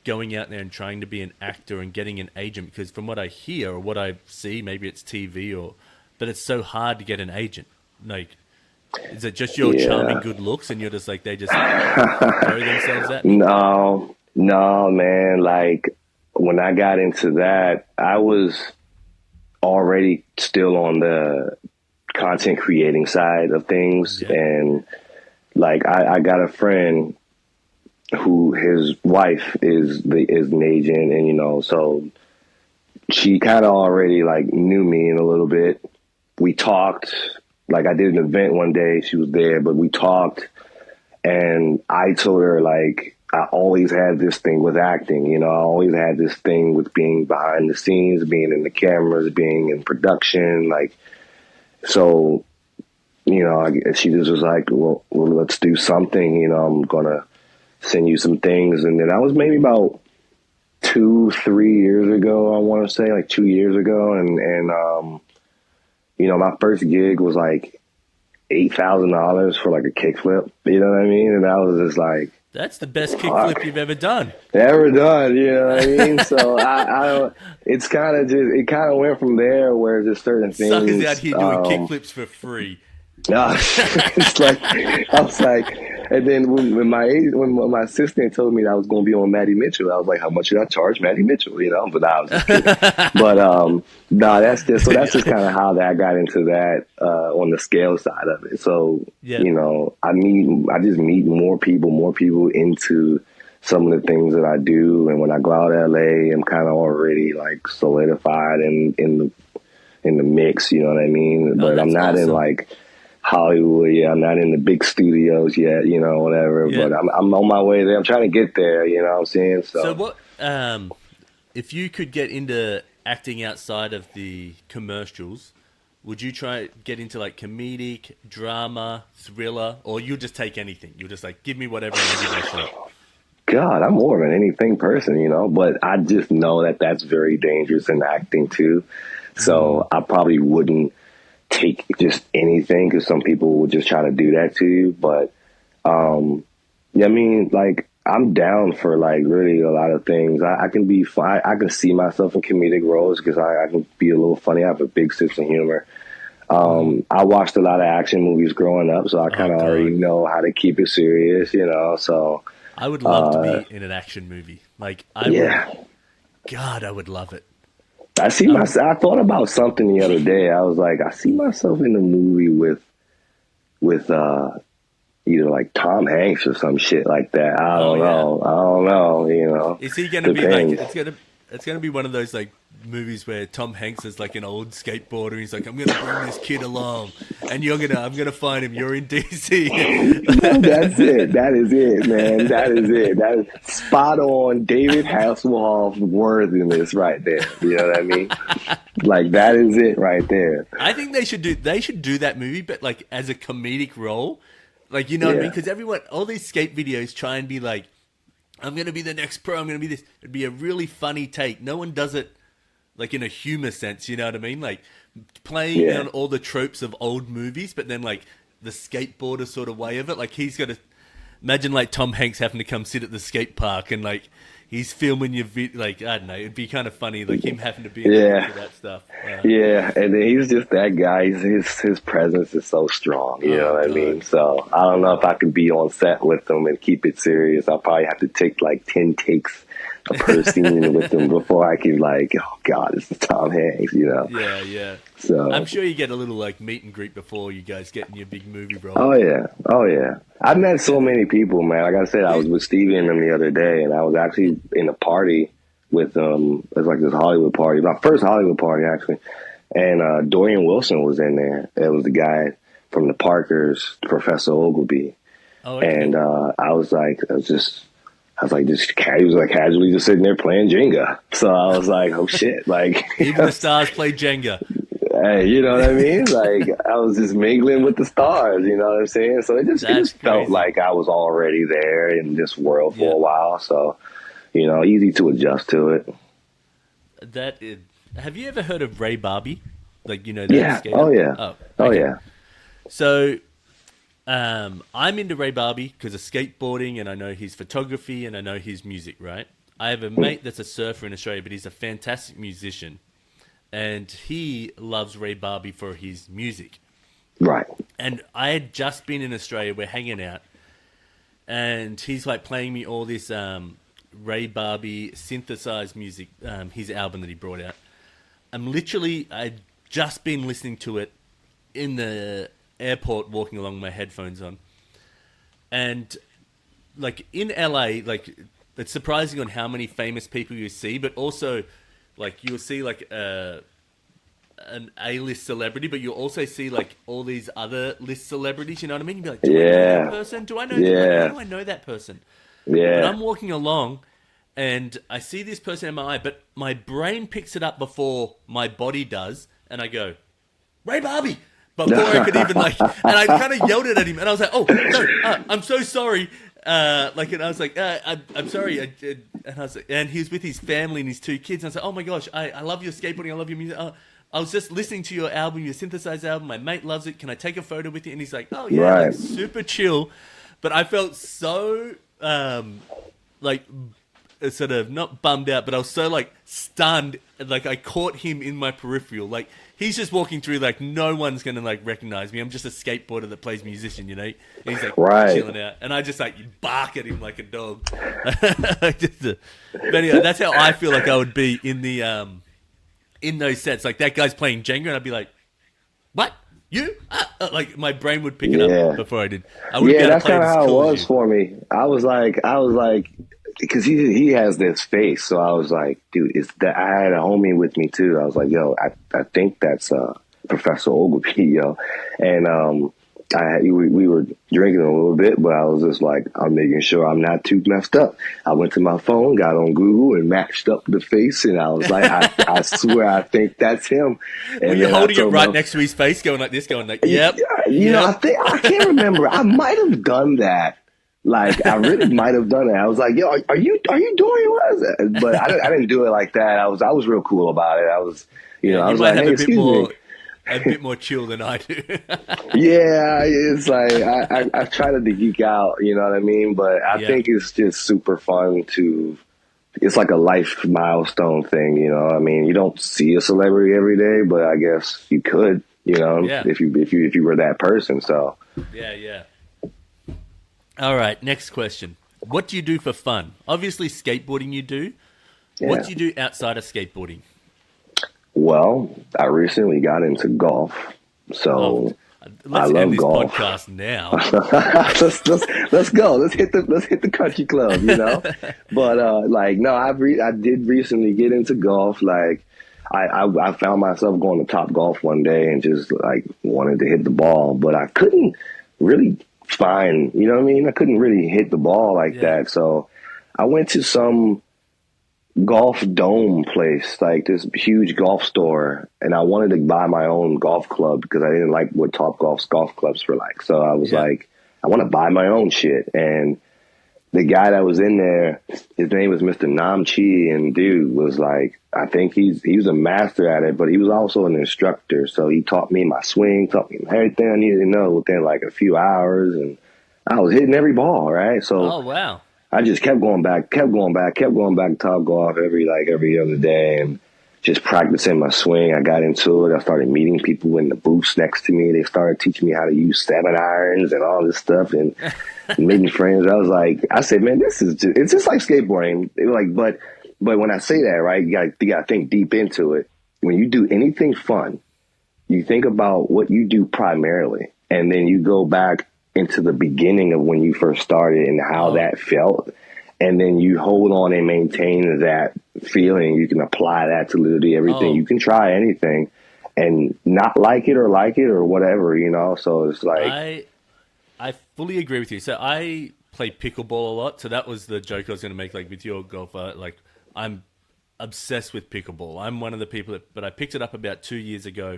going out there and trying to be an actor and getting an agent, because from what I hear or what I see, maybe it's TV but it's so hard to get an agent. Like, is it just your charming good looks and you're just like, they just throw themselves at me? No, man. Like, when I got into that, I was already still on the content creating side of things. Yeah. And like, I got a friend who his wife is an agent, and, so she kind of already like knew me in a little bit. We talked, like I did an event one day, she was there, but we talked, and I told her like, I always had this thing with acting, I always had this thing with being behind the scenes, being in the cameras, being in production. Like, so, she just was like, well, let's do something, I'm going to send you some things. And then I was maybe about 2-3 years ago, I want to say like 2 years ago. And my first gig was like $8,000 for like a kickflip, you know what I mean? And I was just like, that's the best kickflip you've ever done. Ever done, you know what I mean? So I it's kind of just, it kind of went from there where just certain things. Suckers out here doing kickflips for free. No, it's like, I was like, and then when my assistant told me that I was going to be on Matty Mitchell, I was like, how much should I charge Matty Mitchell? But I was just kidding. But no, that's just kind of how that got into that on the scale side of it. So I just meet more people into some of the things that I do, and when I go out to LA, I'm kind of already like solidified in the mix. You know what I mean? But I'm not in like Hollywood, I'm not in the big studios yet, whatever. Yeah. But I'm on my way there. I'm trying to get there, you know what I'm saying? So what, if you could get into acting outside of the commercials, would you try get into like comedic, drama, thriller, or you just take anything? You're just like, give me whatever and I'll give it a shot. God, I'm more of an anything person, you know, but I just know that that's very dangerous in acting too. So I probably wouldn't take just anything because some people will just try to do that to you. But, yeah, I mean, like, I'm down for like really a lot of things. I can be fine. I can see myself in comedic roles because I can be a little funny. I have a big sense of humor. I watched a lot of action movies growing up, so I kind of already know how to keep it serious, you know, so. I would love to be in an action movie. Like, I would love it. I see myself. I thought about something the other day. I was like, I see myself in a movie with either like Tom Hanks or some shit like that. I don't know. You know, is he going to be like? It's gonna be one of those like movies where Tom Hanks is like an old skateboarder. He's like, I'm gonna bring this kid along, and I'm gonna find him. You're in DC. That's it. That is it, man. That is it. That is spot on. David Hasselhoff worthiness right there. You know what I mean? Like that is it right there. I think they should do that movie, but like as a comedic role, like you know what I mean? Because all these skate videos try and be like, I'm going to be the next pro. I'm going to be this. It'd be a really funny take. No one does it like in a humor sense. You know what I mean? Like playing on all the tropes of old movies, but then like the skateboarder sort of way of it. Like he's got to imagine like Tom Hanks having to come sit at the skate park and like he's filming your like I don't know. It'd be kind of funny like him having to be in that stuff. Yeah, and then he's just that guy. His presence is so strong. You know what I mean? So I don't know if I could be on set with him and keep it serious. I'll probably have to take like 10 takes per scene with him before I can like, oh God, this is Tom Hanks. You know? Yeah. So I'm sure you get a little like meet and greet before you guys get in your big movie role. Oh yeah. I've met so many people, man. Like I said, I was with Stevie and them the other day, and I was actually in a party with it was like this Hollywood party, my first Hollywood party actually, and Dorian Wilson was in there. It was the guy from the Parkers, Professor Ogilvy, and I was just casually just sitting there playing Jenga. So I was like, oh shit, like even the stars play Jenga. Hey, you know what I mean? Like I was just mingling with the stars, you know what I'm saying? So it just felt like I was already there in this world for a while. So, you know, easy to adjust to it. Have you ever heard of Ray Barbie? Like, you know, that skater? Oh yeah. Oh yeah. So I'm into Ray Barbie because of skateboarding, and I know his photography and I know his music, right? I have a mate that's a surfer in Australia, but he's a fantastic musician. And he loves Ray Barbie for his music. Right. And I had just been in Australia. We're hanging out. And he's like playing me all this Ray Barbie synthesized music, his album that he brought out. I'd just been listening to it in the airport, walking along with my headphones on. And like in LA, like it's surprising on how many famous people you see, but also like you'll see like an A-list celebrity, but you'll also see like all these other list celebrities. You know what I mean? You'll be like, do I know that person? Do I know? How do I know that person? Yeah. But I'm walking along, and I see this person in my eye, but my brain picks it up before my body does, and I go, Ray Barbie. Before I could even like, and I kind of yelled it at him, and I was like, "Oh no, I'm so sorry." And I was like, I'm sorry. And I was like, and he was with his family and his 2 kids. And I was like, oh my gosh, I love your skateboarding. I love your music. I was just listening to your album, your synthesized album. My mate loves it. Can I take a photo with you? And he's like, oh yeah, like, super chill. But I felt so like sort of not bummed out, but I was so like stunned. Like I caught him in my peripheral. Like he's just walking through, like no one's gonna like recognize me. I'm just a skateboarder that plays musician, you know. And he's like chilling out, and I just like bark at him like a dog. But anyway, that's how I feel like I would be in the in those sets. Like that guy's playing Jenga, and I'd be like, "What? You?" Like my brain would pick it up before I did. That's kind of how it was for me. I was like, because he has this face, so I was like, dude, I had a homie with me too. I was like, yo, I think that's Professor Ogilvy, yo, and we were drinking a little bit, but I was just like, I'm making sure I'm not too messed up. I went to my phone, got on Google, and matched up the face, and I was like, I swear, I think that's him. And were you holding it right next to his face, going like this, going like, yep? You know, I can't remember. I might have done that. Like, I really might have done it. I was like, yo, are you doing what? But I didn't do it like that. I was real cool about it. I was, I was like, hey, excuse me. A bit more chill than I do. Yeah, it's like I try to geek out, you know what I mean? But I think it's just super fun it's like a life milestone thing, you know what I mean? You don't see a celebrity every day, but I guess you could, if you were that person. So yeah. All right, next question. What do you do for fun? Obviously skateboarding you do. Yeah. What do you do outside of skateboarding? Well, I recently got into golf, so let's I love end this golf. Podcast now. let's go. Let's hit the country club, But I did recently get into golf. Like I found myself going to Top Golf one day and just like wanted to hit the ball, but I couldn't really find, you know what I mean? I couldn't really hit the ball like that. So I went to some golf dome place, like this huge golf store, and I wanted to buy my own golf club because I didn't like what Top Golf's golf clubs were like. So I was like, I want to buy my own shit. And the guy that was in there, his name was Mr. Namchi, and dude was like, I think he was a master at it, but he was also an instructor. So he taught me my swing, taught me everything I needed to know within like a few hours, and I was hitting every ball, right? So oh wow. I just kept going back to Top Golf every other day and just practicing my swing. I got into it. I started meeting people in the booths next to me. They started teaching me how to use 7-irons and all this stuff and making friends. I said, man, it's just like skateboarding. They were like, but when I say that, right, you gotta think deep into it. When you do anything fun, you think about what you do primarily, and then you go back into the beginning of when you first started and how that felt. And then you hold on and maintain that feeling. You can apply that to literally everything. You can try anything and not like it or whatever, So it's like, I fully agree with you. So I play pickleball a lot. So that was the joke I was going to make, like with your golfer. Like I'm obsessed with pickleball. I'm one of the people but I picked it up about 2 years ago.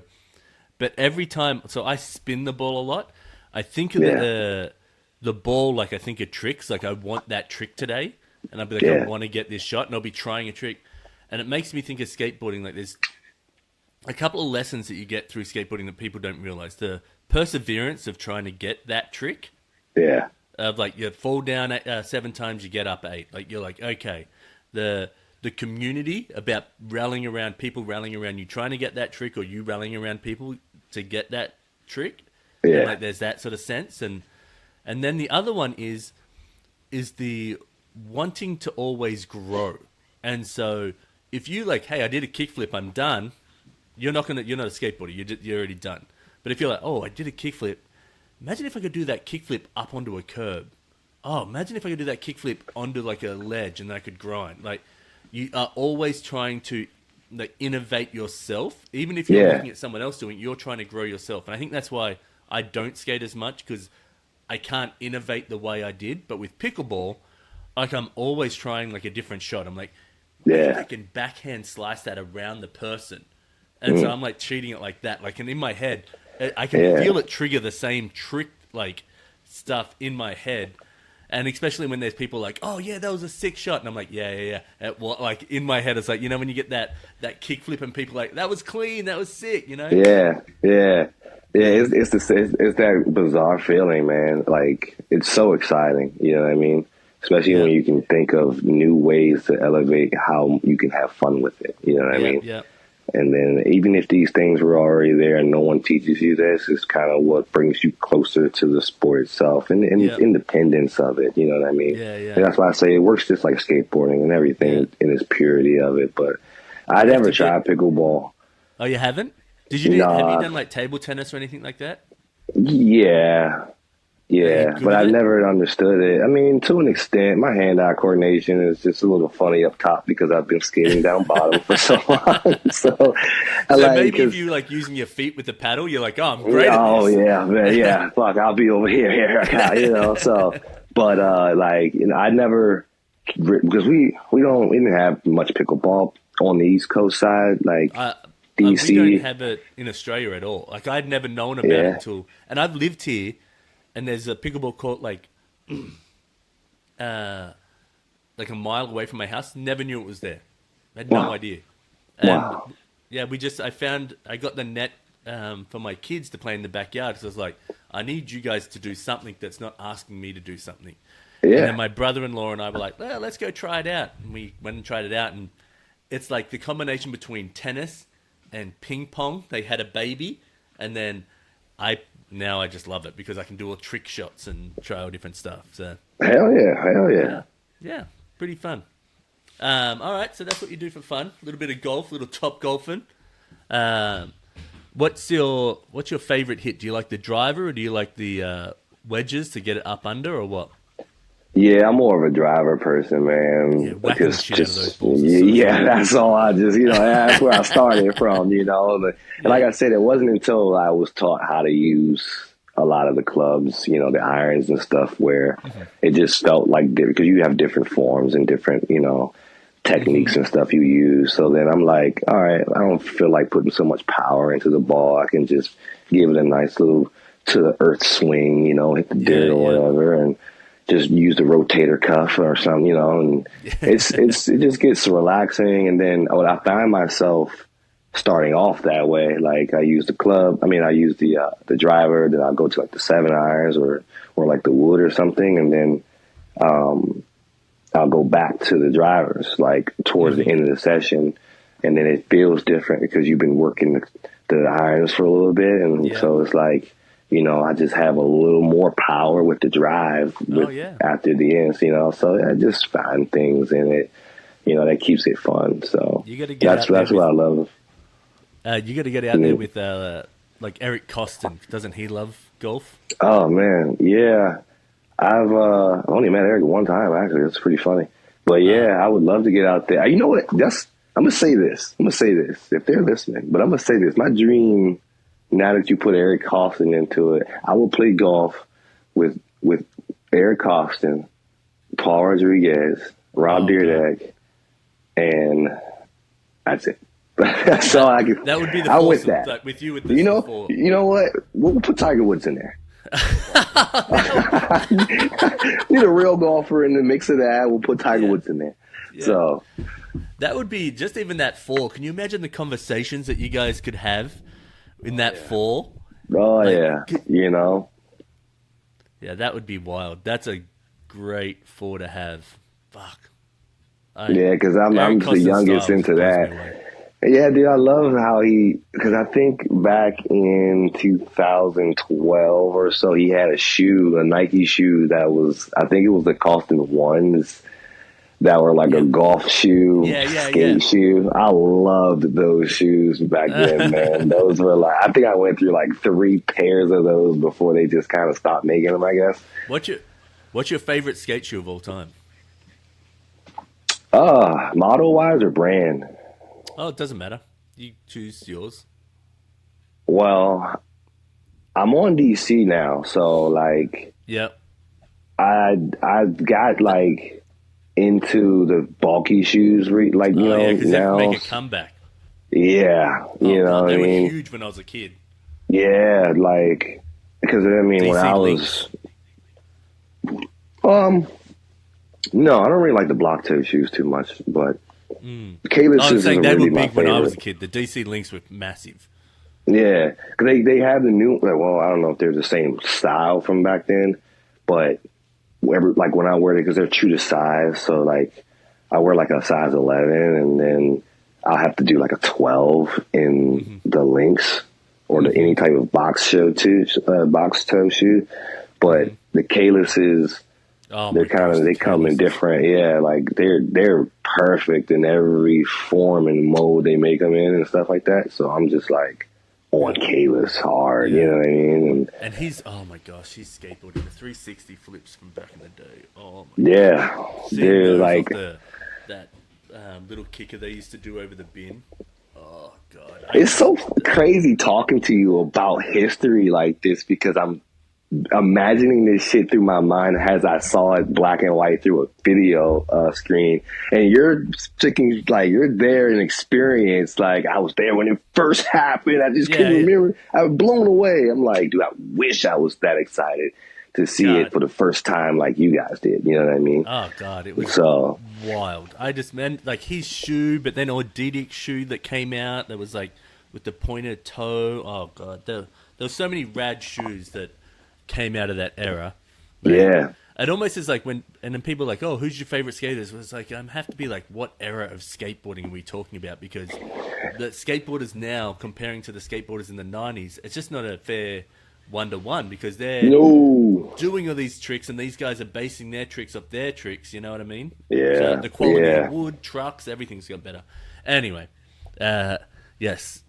But every time, so I spin the ball a lot. I think of the ball like I think of tricks. Like I want that trick today, and I'll be like, I want to get this shot, and I'll be trying a trick, and it makes me think of skateboarding. Like there's a couple of lessons that you get through skateboarding that people don't realize. The perseverance of trying to get that trick. Yeah. Of like you fall down 7 times, you get up 8. Like you're like, okay. The community about rallying around people, rallying around you, trying to get that trick, or you rallying around people to get that trick. Yeah. And like there's that sort of sense, and then the other one is the wanting to always grow. And so if you like, hey, I did a kickflip, I'm done. You're not a skateboarder. You're already done. But if you're like, oh, I did a kickflip. Imagine if I could do that kickflip up onto a curb. Oh, imagine if I could do that kickflip onto like a ledge and then I could grind. Like you are always trying to like innovate yourself. Even if you're looking at someone else doing it, you're trying to grow yourself. And I think that's why I don't skate as much, because I can't innovate the way I did. But with pickleball, like I'm always trying like a different shot. I'm like, I can backhand slice that around the person. And so I'm like cheating it like that. Like, and in my head, I can feel it trigger the same trick like stuff in my head. And especially when there's people like, oh yeah, that was a sick shot. And I'm like, yeah. Like in my head, it's like, when you get that kickflip and people like, that was clean, that was sick, Yeah. It's that bizarre feeling, man. Like it's so exciting, you know what I mean? Especially when you can think of new ways to elevate how you can have fun with it. You know what I mean? Yeah. And then even if these things were already there and no one teaches you this, it's kind of what brings you closer to the sport itself and independence of it. You know what I mean? Yeah. And that's why I say it works just like skateboarding and everything in its purity of it. But I never tried pickleball. Oh, you haven't? Have you done like table tennis or anything like that? Yeah. Yeah, but I never understood it. I mean, to an extent, my hand-eye coordination is just a little funny up top because I've been skating down bottom for so long. So maybe if you like using your feet with the paddle, you're like, oh, I'm great at this. Oh yeah, man, yeah. Fuck, I'll be over here, So, but like, I never, because we didn't have much pickleball on the East Coast side, like DC. We don't have it in Australia at all. Like, I'd never known about it until, and I've lived here. And there's a pickleball court like a mile away from my house. Never knew it was there. I had no idea. And yeah, I got the net for my kids to play in the backyard because I was like, I need you guys to do something that's not asking me to do something. Yeah. And then my brother-in-law and I were like, well, let's go try it out. And we went and tried it out. And it's like the combination between tennis and ping pong. They had a baby. And then now I just love it because I can do all trick shots and try all different stuff. So hell yeah. Yeah, pretty fun. All right, so that's what you do for fun. A little bit of golf, a little top golfing. What's your favorite hit? Do you like the driver or do you like the wedges to get it up under or what? Yeah, I'm more of a driver person, man. Yeah, whacking the shit out of those balls. That's all I just, that's where I started from, And like I said, it wasn't until I was taught how to use a lot of the clubs, the irons and stuff, where it just felt like different, because you have different forms and different, techniques and stuff you use. So then I'm like, all right, I don't feel like putting so much power into the ball. I can just give it a nice little to the earth swing, hit the dirt or whatever, and just use the rotator cuff or something, and it just gets relaxing. And then when I find myself starting off that way, like I use the driver, then I'll go to like the 7-irons or like the wood or something. And then, I'll go back to the drivers, like towards the end of the session. And then it feels different because you've been working the irons for a little bit. And so it's like, I just have a little more power with the drive after the ends, so I just find things in it, that keeps it fun. So you gotta get that's what I love. You got to get out there with like Eric Costin. Doesn't he love golf? Oh man, yeah. I've only met Eric one time actually. That's pretty funny. But yeah, I would love to get out there. You know what? I'm gonna say this if they're listening. But I'm gonna say this. My dream, now that you put Eric Costin into it, I will play golf with Eric Costin, Paul Rodriguez, Rob Dyrdek, and that's it. That's all I can. That would be the I'm foursome, with that. like, with you with this. You know what? We'll put Tiger Woods in there. Need a real golfer in the mix of that. We'll put Tiger Woods in there. Yeah. So that would be just even that four. Can you imagine the conversations that you guys could have in that four? Oh yeah, Yeah, that would be wild. That's a great four to have. Fuck. Because I'm the youngest into that. Yeah, dude, I love how because I think back in 2012 or so, he had a Nike shoe that was, I think it was the Costin ones that were like a golf shoe, skate shoe. I loved those shoes back then, man. Those were like, I think I went through like 3 pairs of those before they just kind of stopped making them, I guess. What's your favorite skate shoe of all time? Model-wise or brand? Oh, it doesn't matter. You choose yours. Well, I'm on DC now, so like, I got like into the bulky shoes, because now they make a comeback. Yeah, they were huge when I was a kid. Yeah, like because when I was, no, I don't really like the block toe shoes too much, but. I was saying they were big when I was a kid. The DC Links were massive. Yeah, because they have the new. Well, I don't know if they're the same style from back then, but like when I wear it, because they're true to size. So like, I wear like a size 11, and then I'll have to do like a 12 in the Links or any type of box toe shoe. But the K-Lisses. They come in different, like they're perfect in every form and mode they make them in and stuff like that. So I'm just like, on Kayla's hard, you know what I mean? And he's, oh my gosh, he's skateboarding the 360 flips from back in the day. Oh my gosh. Seeing Dude, those like off that little kicker they used to do over the bin. Oh god, it's so crazy talking to you about history like this because I'm imagining this shit through my mind as I saw it black and white through a video screen, and you're speaking like you're there and experience like I was there when it first happened. I just couldn't remember. I was blown away. I'm like, dude, I wish I was that excited to see it for the first time like you guys did. You know what I mean? Oh god, it was so wild. I just meant like his shoe, but then Dyrdek's shoe that came out that was like with the pointed toe. Oh god, there were so many rad shoes that came out of that era. Yeah. It almost is like when, and then people are like, oh, who's your favorite skaters? It's like, I have to be like, what era of skateboarding are we talking about? Because the skateboarders now, comparing to the skateboarders in the 90s, it's just not a fair one-to-one because they're doing all these tricks and these guys are basing their tricks off their tricks, you know what I mean? Yeah. So the quality of wood, trucks, everything's got better. Anyway, yes.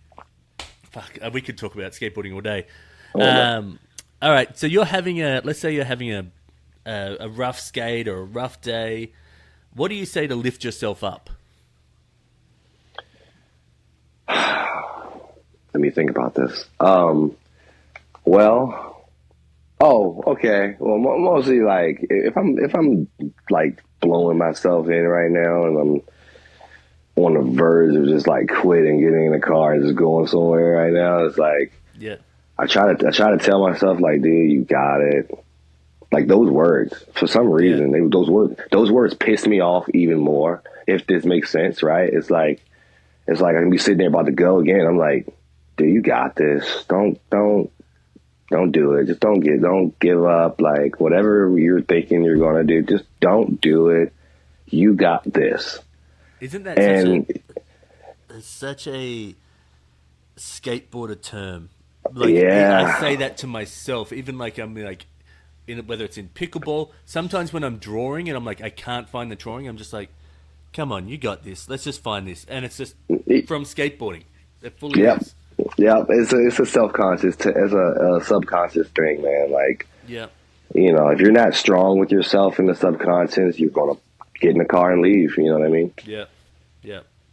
Fuck, we could talk about skateboarding all day. All right, so let's say you're having a rough skate or a rough day. What do you say to lift yourself up? Let me think about this. Okay. Well, mostly like if I'm like blowing myself in right now and I'm on the verge of just like quitting, getting in the car and just going somewhere right now, it's like, yeah. I try to tell myself like, dude, you got it. Like those words, for some reason, those words pissed me off even more. If this makes sense, right? It's like I can be sitting there about to go again. I'm like, dude, you got this. Don't do it. Just don't give up. Like whatever you're thinking you're gonna do, just don't do it. You got this. Isn't that such a skateboarder term? Like, I say that to myself, even like I'm like, whether it's in pickleball, sometimes when I'm drawing and I'm like, I can't find the drawing, I'm just like, come on, you got this. Let's just find this. And it's just from skateboarding. It fully is. Yeah, it's a self-conscious, it's a subconscious thing, man. Like, you know, if you're not strong with yourself in the subconscious, you're going to get in the car and leave. You know what I mean? Yeah.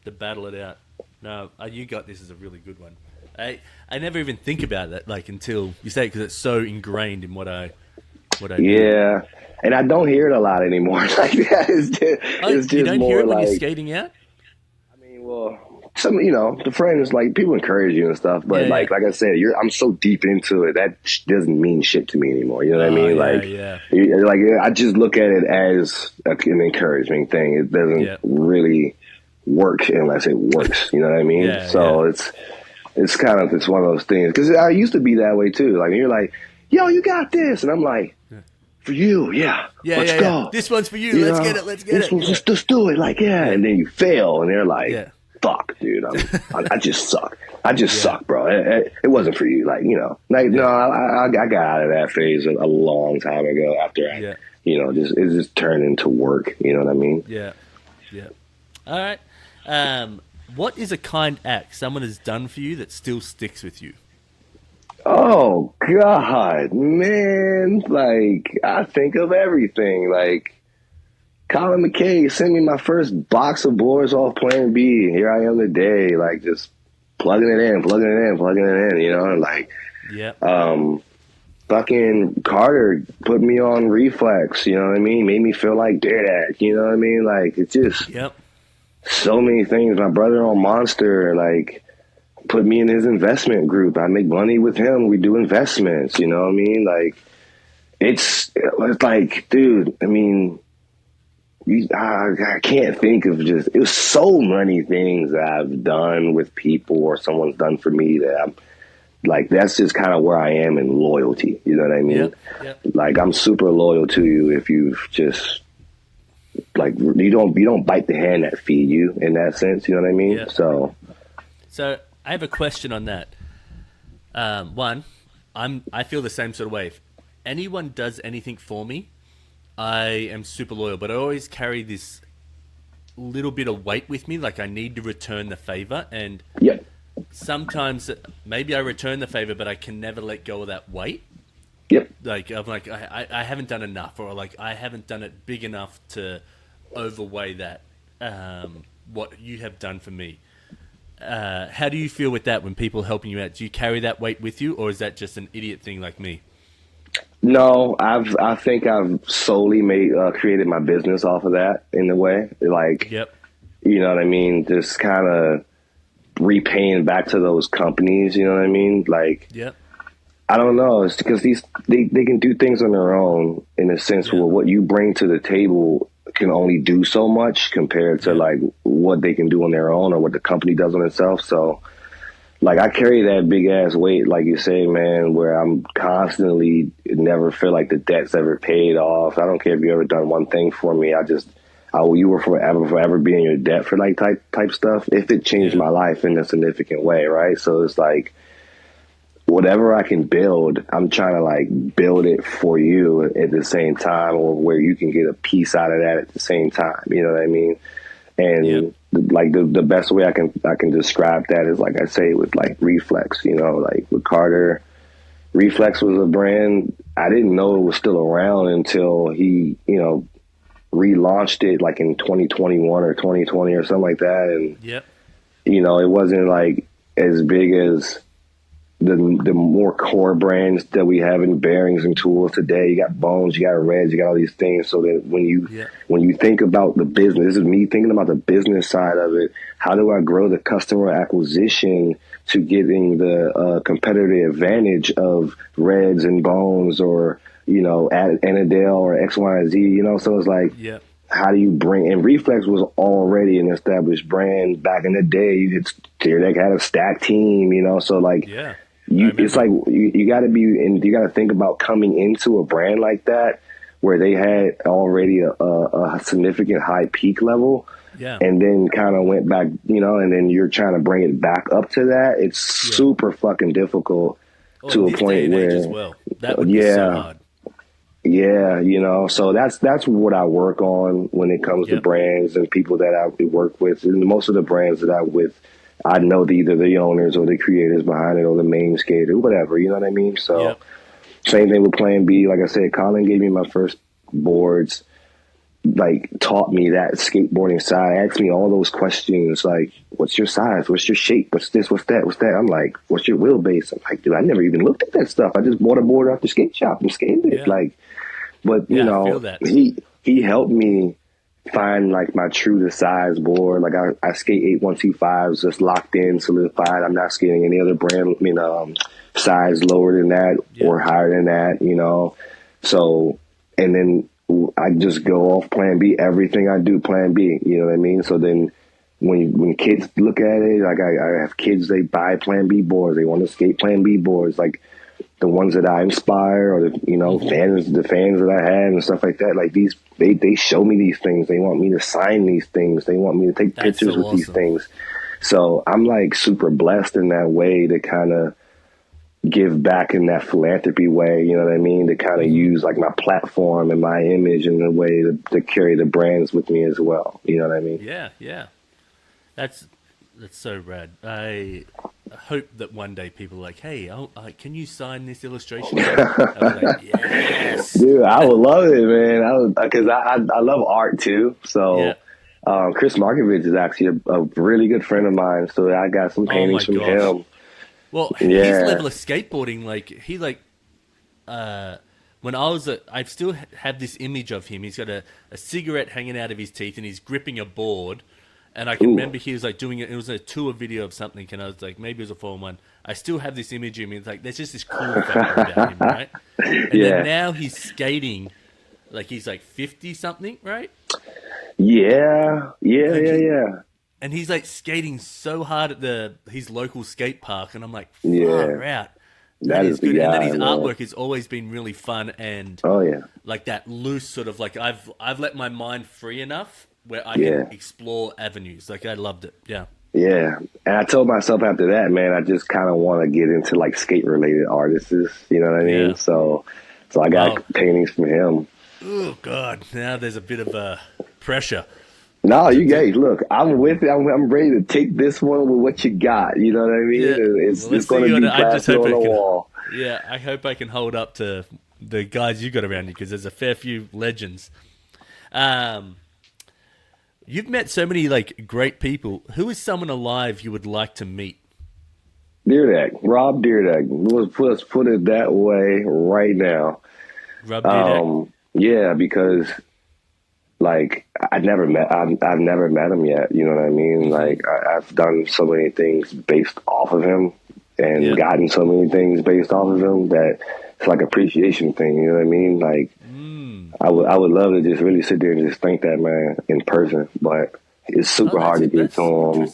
To battle it out. No, you got this is a really good one. I never even think about that, like, until you say it, because it's so ingrained in what I do. Yeah, and I don't hear it a lot anymore. Like that, it's just you don't more hear it when like, you're skating out? I mean, well, some, you know, the friends, like, people encourage you and stuff, but like I said, I'm so deep into it, that doesn't mean shit to me anymore. You know what I mean? Like, I just look at it as an encouraging thing. It doesn't really work unless it works. You know what I mean? It's kind of, it's one of those things, because I used to be that way too. Like, you're like, yo, you got this, and I'm like, for you, let's go. This one's for you. Let's get it. Let's do it. Like, and then you fail, and they're like, fuck, dude, I just suck. I just suck, bro. It wasn't for you. Like, you know, like, no, I got out of that phase a long time ago after I, you know, it just turned into work. You know what I mean? Yeah. All right. What is a kind act someone has done for you that still sticks with you? Oh, God, man. Like, I think of everything. Like, Colin McKay sent me my first box of boards off Plan B. Here I am today, like, just plugging it in, you know? Like, fucking Carter put me on Reflex, you know what I mean? Made me feel like Dyrdek, you know what I mean? Like, it's just so many things. My brother on Monster, like, put me in his investment group. I make money with him. We do investments, you know what I mean? Like, it's like, dude, I mean, I can't think of just, it was so many things that I've done with people or someone's done for me that I'm like, that's just kind of where I am in loyalty. You know what I mean? Like, I'm super loyal to you if you've just, like, you don't bite the hand that feed you in that sense. You know what I mean? So I have a question on that. One, I feel the same sort of way. If anyone does anything for me, I am super loyal, but I always carry this little bit of weight with me, like I need to return the favor. And sometimes maybe I return the favor, but I can never let go of that weight. Yep. Like I'm like I haven't done enough, or like I haven't done it big enough to overweigh that what you have done for me. How do you feel with that when people are helping you out? Do you carry that weight with you, or is that just an idiot thing like me? No, I think I've solely created my business off of that in a way. Like, Yep. you know what I mean? Just kind of repaying back to those companies. You know what I mean? Like, Yep. I don't know. It's because they can do things on their own in a sense where what you bring to the table can only do so much compared to like what they can do on their own or what the company does on itself. So like I carry that big ass weight, like you say, man, where I'm constantly never feel like the debt's ever paid off. I don't care if you ever done one thing for me. You were forever be in your debt for like type stuff. If it changed my life in a significant way. Right. So it's like, whatever I can build, I'm trying to like build it for you at the same time, or where you can get a piece out of that at the same time. You know what I mean? And like the best way I can describe that is like I say with like Reflex, you know, like with Carter, Reflex was a brand I didn't know it was still around until he, you know, relaunched it like in 2021 or 2020 or something like that. And, you know, it wasn't like as big as the more core brands that we have in bearings and tools today. You got Bones, you got Reds, you got all these things. So that when you think about the business, this is me thinking about the business side of it. How do I grow the customer acquisition to getting the competitive advantage of Reds and Bones, or, you know, Annadale or X, Y, and Z, you know? So it's like, how do you bring, and Reflex was already an established brand back in the day. Dyrdek had a stack team, you know? So like, it's like you got to you got to think about coming into a brand like that where they had already a significant high peak level, and then kind of went back, you know, and then you're trying to bring it back up to that. It's super fucking difficult to a point where as well. That would be so hard. Yeah, you know, so that's what I work on when it comes to brands and people that I work with. And most of the brands that I'm with, I know either the owners or the creators behind it or the main skater, whatever, you know what I mean? So same thing with Plan B. Like I said, Colin gave me my first boards, like taught me that skateboarding side, asked me all those questions like, what's your size? What's your shape? What's this? What's that? What's that? I'm like, what's your wheelbase? I'm like, dude, I never even looked at that stuff. I just bought a board off the skate shop and skated it. Like, but you know, he helped me find like my true to size board. Like I skate 8125s, just locked in, solidified. I'm not skating any other brand, size lower than that or higher than that, you know? So, and then I just go off Plan B. Everything I do, Plan B. You know what I mean? So then when kids look at it, like I have kids, they buy Plan B boards. They want to skate Plan B boards. Like the ones that I inspire, or the, you know, fans that I had and stuff like that. Like these, they show me these things. They want me to sign these things. They want me to take pictures with these things. So I'm like super blessed in that way to kind of give back in that philanthropy way, you know what I mean? To kind of use like my platform and my image in a way to carry the brands with me as well. You know what I mean? Yeah. That's so rad. I hope that one day people are like, hey, can you sign this illustration? I'll be like, yes. Dude, I would love it, man. Because I love art too. So Chris Markovich is actually a really good friend of mine. So I got some paintings from him. Well, his level of skateboarding, when I still have this image of him. He's got a cigarette hanging out of his teeth and he's gripping a board. And I can remember he was like doing it. It was a tour video of something, and I was like, maybe it was a 4-1. I still have this image of him. It's like there's just this cool factor about him, right? And then now he's skating, like he's like 50 something, right? Yeah. And he's like skating so hard at his local skate park, and I'm like, far out. That is good. And then his artwork has always been really fun and like that loose sort of like I've let my mind free enough where I can explore avenues. Like I loved it. Yeah. Yeah. And I told myself after that, man, I just kind of want to get into like skate related artists. You know what I mean? So I got paintings from him. Oh God. Now there's a bit of pressure. No, you guys, look, I'm with you. I'm ready to take this one with what you got. You know what I mean? Yeah. It's Well, let's going to see. be I just plastered hope on I the can. wall. Yeah, I hope I can hold up to the guys you got around you because there's a fair few legends. You've met so many like great people. Who is someone alive you would like to meet? Dyrdek, Rob Dyrdek. Let's put it that way right now. Rob Dyrdek. Yeah, because like I've never met him yet. You know what I mean? Mm-hmm. Like I've done so many things based off of him, and gotten so many things based off of him that it's like appreciation thing. You know what I mean? Like I would love to just really sit there and just thank that man in person, but it's super hard to get to him.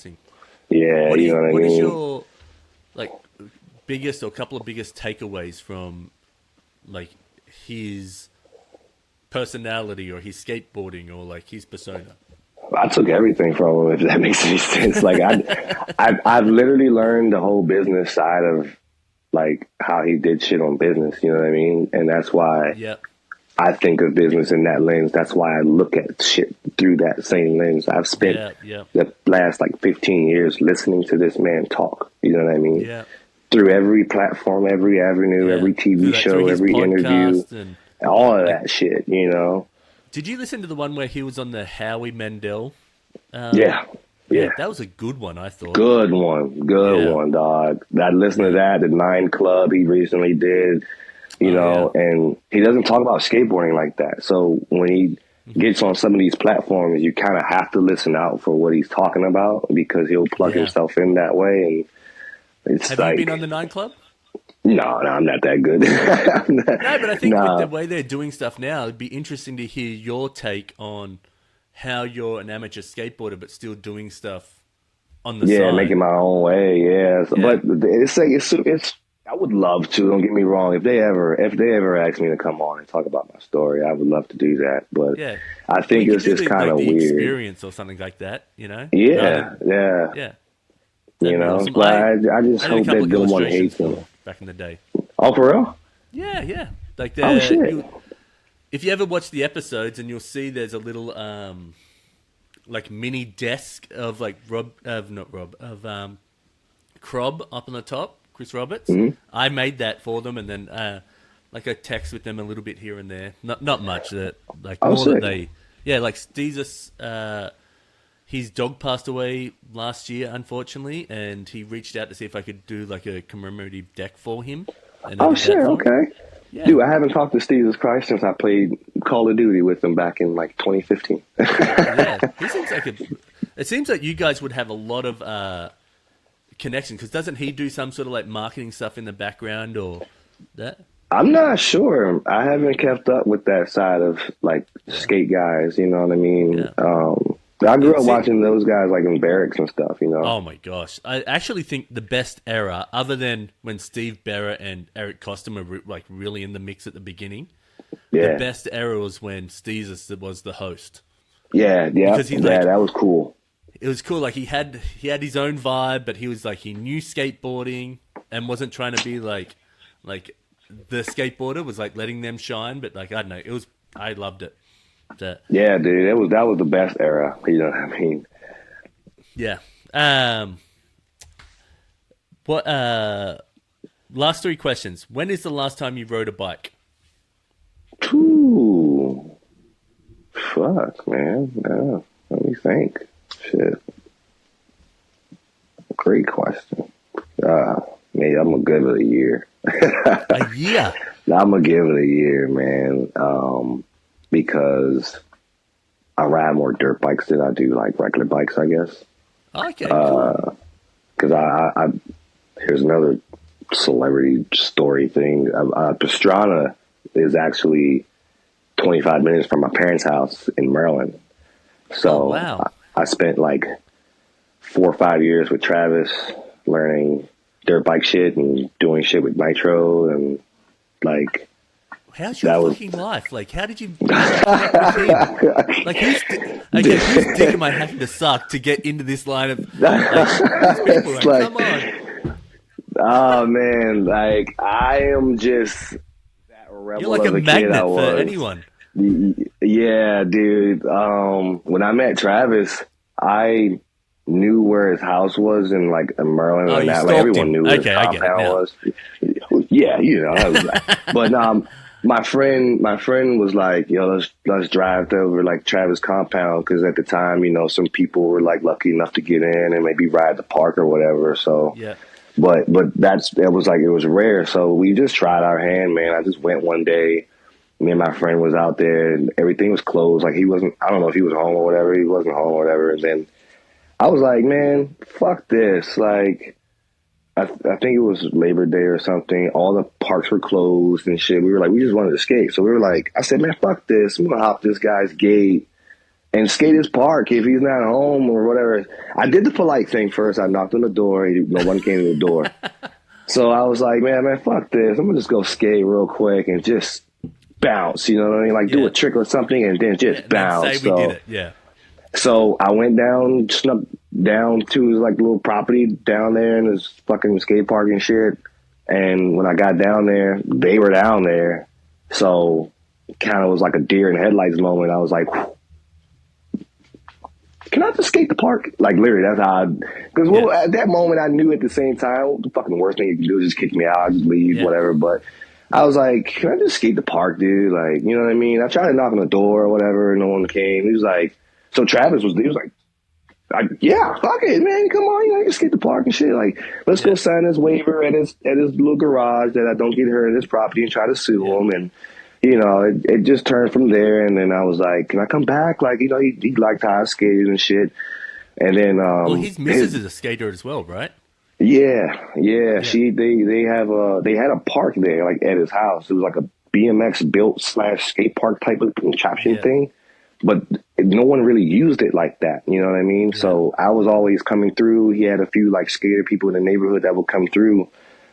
Yeah, you know what I mean? What is your like biggest or couple of biggest takeaways from like his personality or his skateboarding or like his persona? I took everything from him, if that makes any sense. Like I've literally learned the whole business side of like how he did shit on business. You know what I mean? And that's why I think of business in that lens. That's why I look at shit through that same lens. I've spent the last like 15 years listening to this man talk. You know what I mean? Yeah. Through every platform, every avenue, every TV show, every interview, and all of that shit, you know? Did you listen to the one where he was on the Howie Mandel? Yeah. That was a good one, I thought. Good one, dog. I listened to that, the 9 Club he recently did, you know, and he doesn't talk about skateboarding like that. So when he gets on some of these platforms, you kind of have to listen out for what he's talking about because he'll plug himself in that way. And it's Have like, you been on the 9 Club? No, I'm not that good. No, but I think with the way they're doing stuff now, it'd be interesting to hear your take on how you're an amateur skateboarder but still doing stuff on the side. Yeah, making my own way. Yeah, but it's. I would love to. Don't get me wrong. If they ever ask me to come on and talk about my story, I would love to do that. But I think it's just kind of weird. Experience or something like that, you know? Yeah. You know, awesome. But I just hope that no one hates them. Back in the day. Oh, for real? Yeah. Like shit. If you ever watch the episodes, and you'll see there's a little like mini desk of like Crob up on the top, Chris Roberts. Mm-hmm. I made that for them, and then like I text with them a little bit here and there. Not much. That like more that they like Jesus. His dog passed away last year, unfortunately, and he reached out to see if I could do like a commemorative deck for him. And okay. Yeah. Dude, I haven't talked to Jesus Christ since I played Call of Duty with him back in like 2015. He seems like it seems like you guys would have a lot of connection, because doesn't he do some sort of like marketing stuff in the background or that? I'm not sure. I haven't kept up with that side of like skate guys. You know what I mean? Yeah. I grew up watching those guys like in barracks and stuff, you know? Oh my gosh. I actually think the best era, other than when Steve Berra and Eric Costin were like really in the mix at the beginning, the best era was when Steezus was the host. Yeah. Because that was cool. It was cool. Like he had his own vibe, but he was like, he knew skateboarding and wasn't trying to be like the skateboarder, was like letting them shine. But like, I don't know, I loved it. Yeah, dude, that was the best era. You know what I mean? Yeah. What? Last 3 questions. When is the last time you rode a bike? Ooh, fuck, man. Let me think. Shit. Great question. Man, I'm gonna give it a year. A year? I'm gonna give it a year, man. Because I ride more dirt bikes than I do like regular bikes, I guess. Okay. Cool. Because I here's another celebrity story thing. Pastrana is actually 25 minutes from my parents' house in Maryland. So wow. I spent like 4 or 5 years with Travis learning dirt bike shit and doing shit with Nitro and like. How's your fucking life? Like, how did you connect with him? Like, whose dick am I having to suck to get into this line of like, these people? Like, come on. Oh, man. Like, I am just that rebel. You're like a magnet for anyone. Yeah, dude. When I met Travis, I knew where his house was in Maryland Oh, and you that. stalked Everyone him. knew where his Okay, I get it compound now. was. Yeah, I was but my friend was like, yo, let's drive over Travis compound, because at the time, some people were lucky enough to get in and maybe ride the park or whatever. So Yeah. but that was it was rare. So we just tried our hand, man. I just went one day. Me and my friend was out there and everything was closed. He wasn't, I don't know if he was home or whatever. He wasn't home or whatever. And then I was like, man, fuck this. I think it was Labor Day or something. All the parks were closed and shit. We were we just wanted to skate. So we were I said, man, fuck this. I'm going to hop this guy's gate and skate his park if he's not home or whatever. I did the polite thing first. I knocked on the door. No one came to the door. So I was like, man, fuck this. I'm going to just go skate real quick and just bounce. You know what I mean? Do a trick or something and then just bounce. Then say we did it. Yeah. So I went down, snuck down to his little property down there in his fucking skate park and shit. And when I got down there, they were down there. So it kind of was like a deer in headlights moment. I was like, can I just skate the park? Literally, that's how because at that moment I knew at the same time, the fucking worst thing you can do is just kick me out, just leave, whatever. But I was like, can I just skate the park, dude? You know what I mean? I tried to knock on the door or whatever. No one came. He was like, so Travis he was like, yeah, fuck it, man. Come on, you can skate the park and shit. Let's go sign his waiver at his little garage that I don't get hurt at his property and try to sue him. And, it just turned from there. And then I was like, can I come back? He liked how I skated and shit. And then, well, his missus is a skater as well, right? Yeah. They had a park there, at his house. It was a BMX built / skate park type of contraption thing. But no one really used it like that. You know what I mean? Yeah. So I was always coming through. He had a few skater people in the neighborhood that would come through,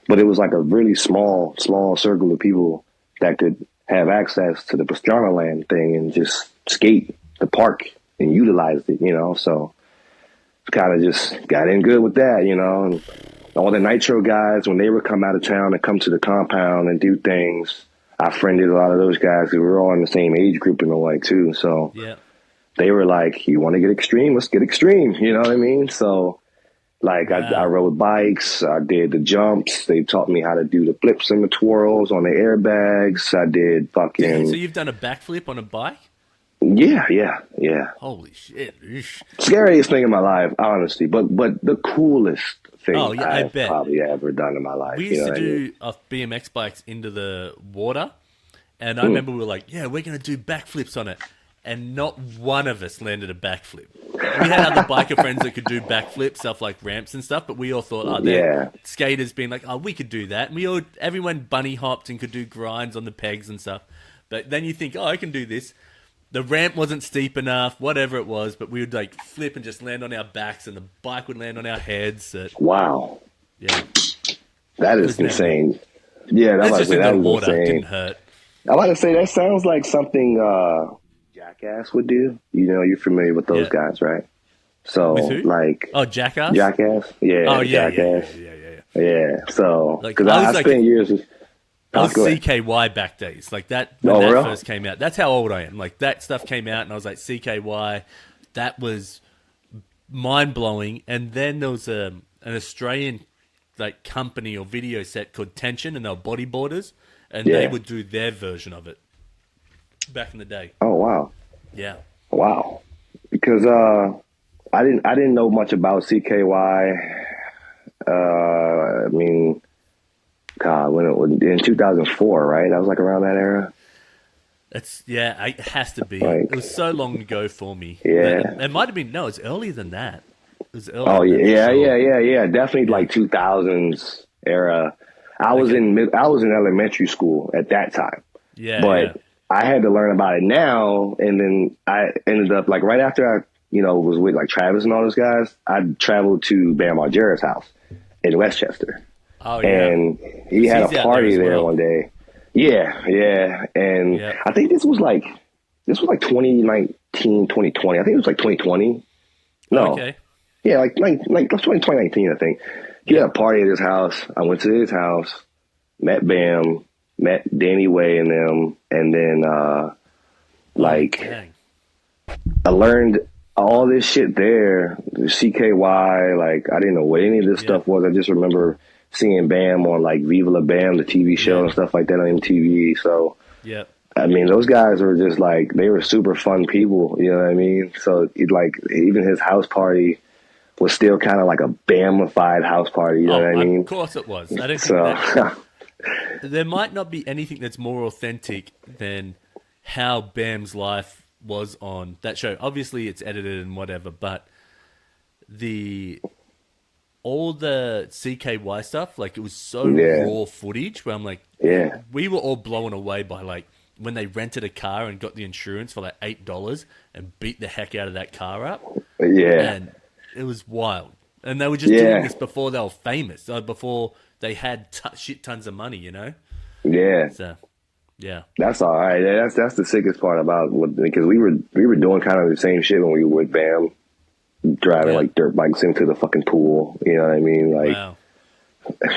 but it was a really small circle of people that could have access to the Pastrana land thing and just skate the park and utilize it, So kind of just got in good with that, and all the Nitro guys, when they would come out of town and come to the compound and do things, I friended a lot of those guys because we were all in the same age group in a way too. So they were like, you want to get extreme? Let's get extreme. You know what I mean? So I rode bikes. I did the jumps. They taught me how to do the flips and the twirls on the airbags. I did fucking. So you've done a backflip on a bike? Yeah. Holy shit. Scariest thing in my life, honestly. But the coolest thing I've bet. probably ever done in my life. We used to do BMX bikes into the water, and I remember we were like, yeah, we're going to do backflips on it. And not one of us landed a backflip. We had other biker friends that could do backflips off ramps and stuff, but we all thought, skaters being like, we could do that. And everyone bunny hopped and could do grinds on the pegs and stuff. But then you think, I can do this. The ramp wasn't steep enough, whatever it was, but we would flip and just land on our backs, and the bike would land on our heads. Wow. Yeah. That is insane. Yeah, that's just in the water. Insane. Didn't hurt. I like to say that sounds like something Jackass would do. You're familiar with those guys, right? So Jackass? Jackass? Yeah. Oh, yeah. Jackass. Yeah. So, because I spent years. I was CKY back days, that when that first came out. That's how old I am. That stuff came out, and I was like, CKY. That was mind blowing. And then there was an Australian company or video set called Tension, and they were bodyboarders, and they would do their version of it back in the day. Oh wow! Yeah. Wow. Because I didn't know much about CKY. I mean. God, when it was in 2004, right? That was around that era. It has to be. It was so long ago for me. Yeah, it might have been. No, it's earlier than that. It was earlier. Oh yeah. Definitely 2000s era. I was in elementary school at that time. Yeah, but I had to learn about it now, and then I ended up right after I was with Travis and all those guys. I traveled to Bam Margera's house in Westchester. Oh, yeah. And he had a party there one day. Yeah. And I think this was 2019, 2020. I think it was 2020. No. Okay. Yeah, that's 2019, I think. He had a party at his house. I went to his house, met Bam, met Danny Way and them, and then Like, dang. I learned all this shit there, the CKY, like, I didn't know what any of this stuff was. I just remember seeing Bam on, like, Viva La Bam, the TV show and stuff like that on MTV. So, Yep. I mean, those guys were just, like, they were super fun people, you know what I mean? So, like, even his house party was still kind of like a Bamified house party, you know what I mean? Of course it was. I don't think So, that... There might not be anything that's more authentic than how Bam's life was on that show. Obviously, it's edited and whatever, but all the CKY stuff, like, it was so raw footage where I'm like, we were all blown away by, like, when they rented a car and got the insurance for like $8 and beat the heck out of that car up. Yeah. And it was wild. And they were just doing this before they were famous, before they had shit tons of money, you know? Yeah. So, yeah. That's all right. That's the sickest part about because we were doing kind of the same shit when we were with Bam, driving like dirt bikes into the fucking pool. You know what I mean? Like,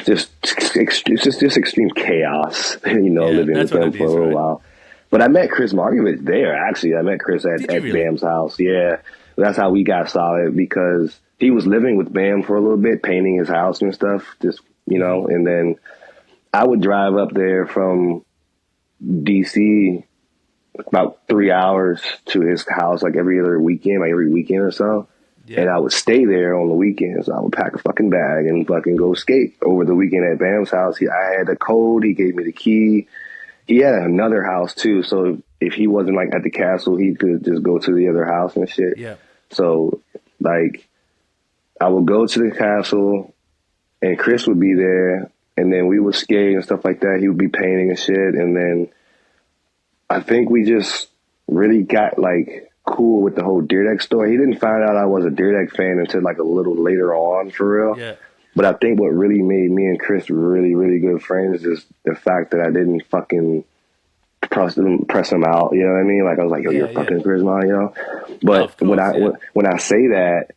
just extreme chaos. You know, living with them for a little while. But I met Chris Markovich there. Actually, I met Chris at Bam's house. Yeah, that's how we got solid because he was living with Bam for a little bit, painting his house and stuff. Just and then I would drive up there from DC about 3 hours to his house like every other weekend, like every weekend or so. Yeah. And I would stay there on the weekends. I would pack a fucking bag and fucking go skate over the weekend at Bam's house. I had the code. He gave me the key. He had another house too. So if he wasn't like at the castle, he could just go to the other house and shit. Yeah. So like I would go to the castle and Chris would be there and then we would skate and stuff like that. He would be painting and shit. And then I think we just really got like cool with the whole Dyrdek story. He didn't find out I was a Dyrdek fan until like a little later on for real. Yeah. But I think what really made me and Chris really, really good friends is the fact that I didn't fucking press him out. You know what I mean? Like I was like, yo, you're fucking charisma, you know? But when I say that,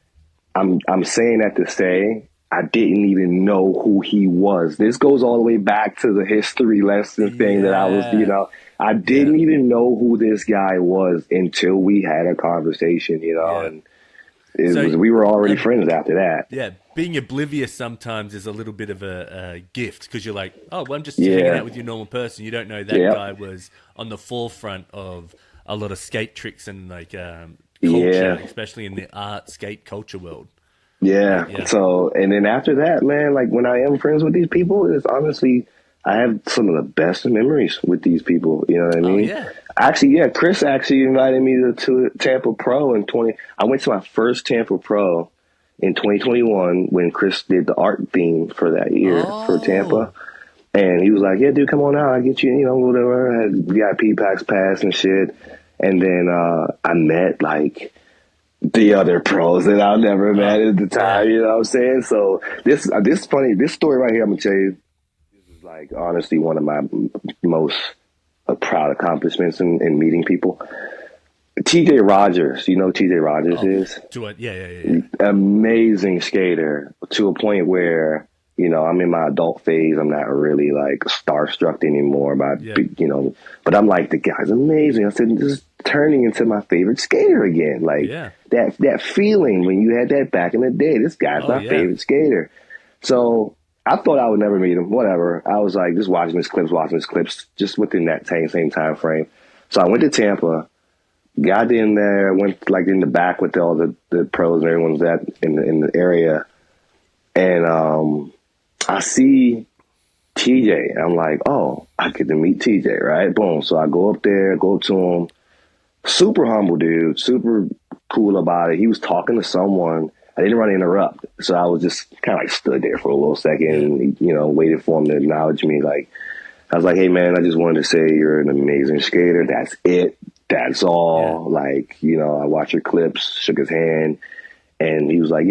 I'm saying that to say I didn't even know who he was. This goes all the way back to the history lesson thing that I was, I didn't even know who this guy was until we had a conversation, and we were already friends after that. Yeah, being oblivious sometimes is a little bit of a gift because you're like, oh, well, I'm just hanging out with your normal person. You don't know that guy was on the forefront of a lot of skate tricks and like culture, especially in the art skate culture world. Yeah. So, and then after that, man, like when I am friends with these people, it's honestly, I have some of the best memories with these people. You know what I mean? Oh, yeah. Actually, Chris actually invited me to Tampa Pro I went to my first Tampa Pro in 2021 when Chris did the art theme for that year for Tampa. And he was like, yeah, dude, come on out. I'll get you, whatever. I had VIP pass and shit. And then I met like the other pros that I've never met at the time, you know what I'm saying? So this story right here, I'm gonna tell you, this is like honestly one of my most proud accomplishments in meeting people. TJ Rogers, you know who TJ Rogers is? Yeah. Amazing skater to a point where, I'm in my adult phase. I'm not really like starstruck anymore but I'm like, the guy's amazing. I said, this is turning into my favorite skater again. Like that feeling when you had that back in the day, this guy's my favorite skater. So I thought I would never meet him, whatever. I was like, just watching his clips, just within that same time frame. So I went to Tampa, got in there, went like in the back with all the pros and everyone's in the area. And, I see TJ and I'm like, oh, I get to meet TJ, right? Boom. So I go up to him, super humble dude, super cool about it. He was talking to someone. I didn't want to interrupt. So I was just kind of like stood there for a little second, waited for him to acknowledge me. Like, I was like, hey man, I just wanted to say you're an amazing skater. That's it. That's all. Like, I watched your clips, shook his hand. And he was like,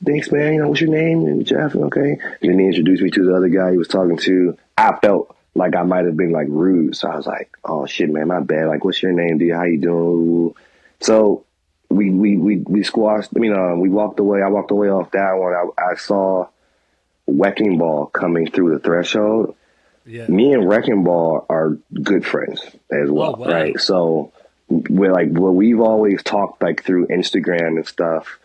thanks, man. What's your name? And Jeff, okay. And then he introduced me to the other guy he was talking to. I felt like I might have been like rude. So I was like, oh shit, man, my bad. Like, what's your name, dude? How you doing? So we squashed. We walked away. I walked away off that one. I saw Wrecking Ball coming through the threshold. Yeah. Me and Wrecking Ball are good friends as well, right? So what we've always talked like through Instagram and stuff.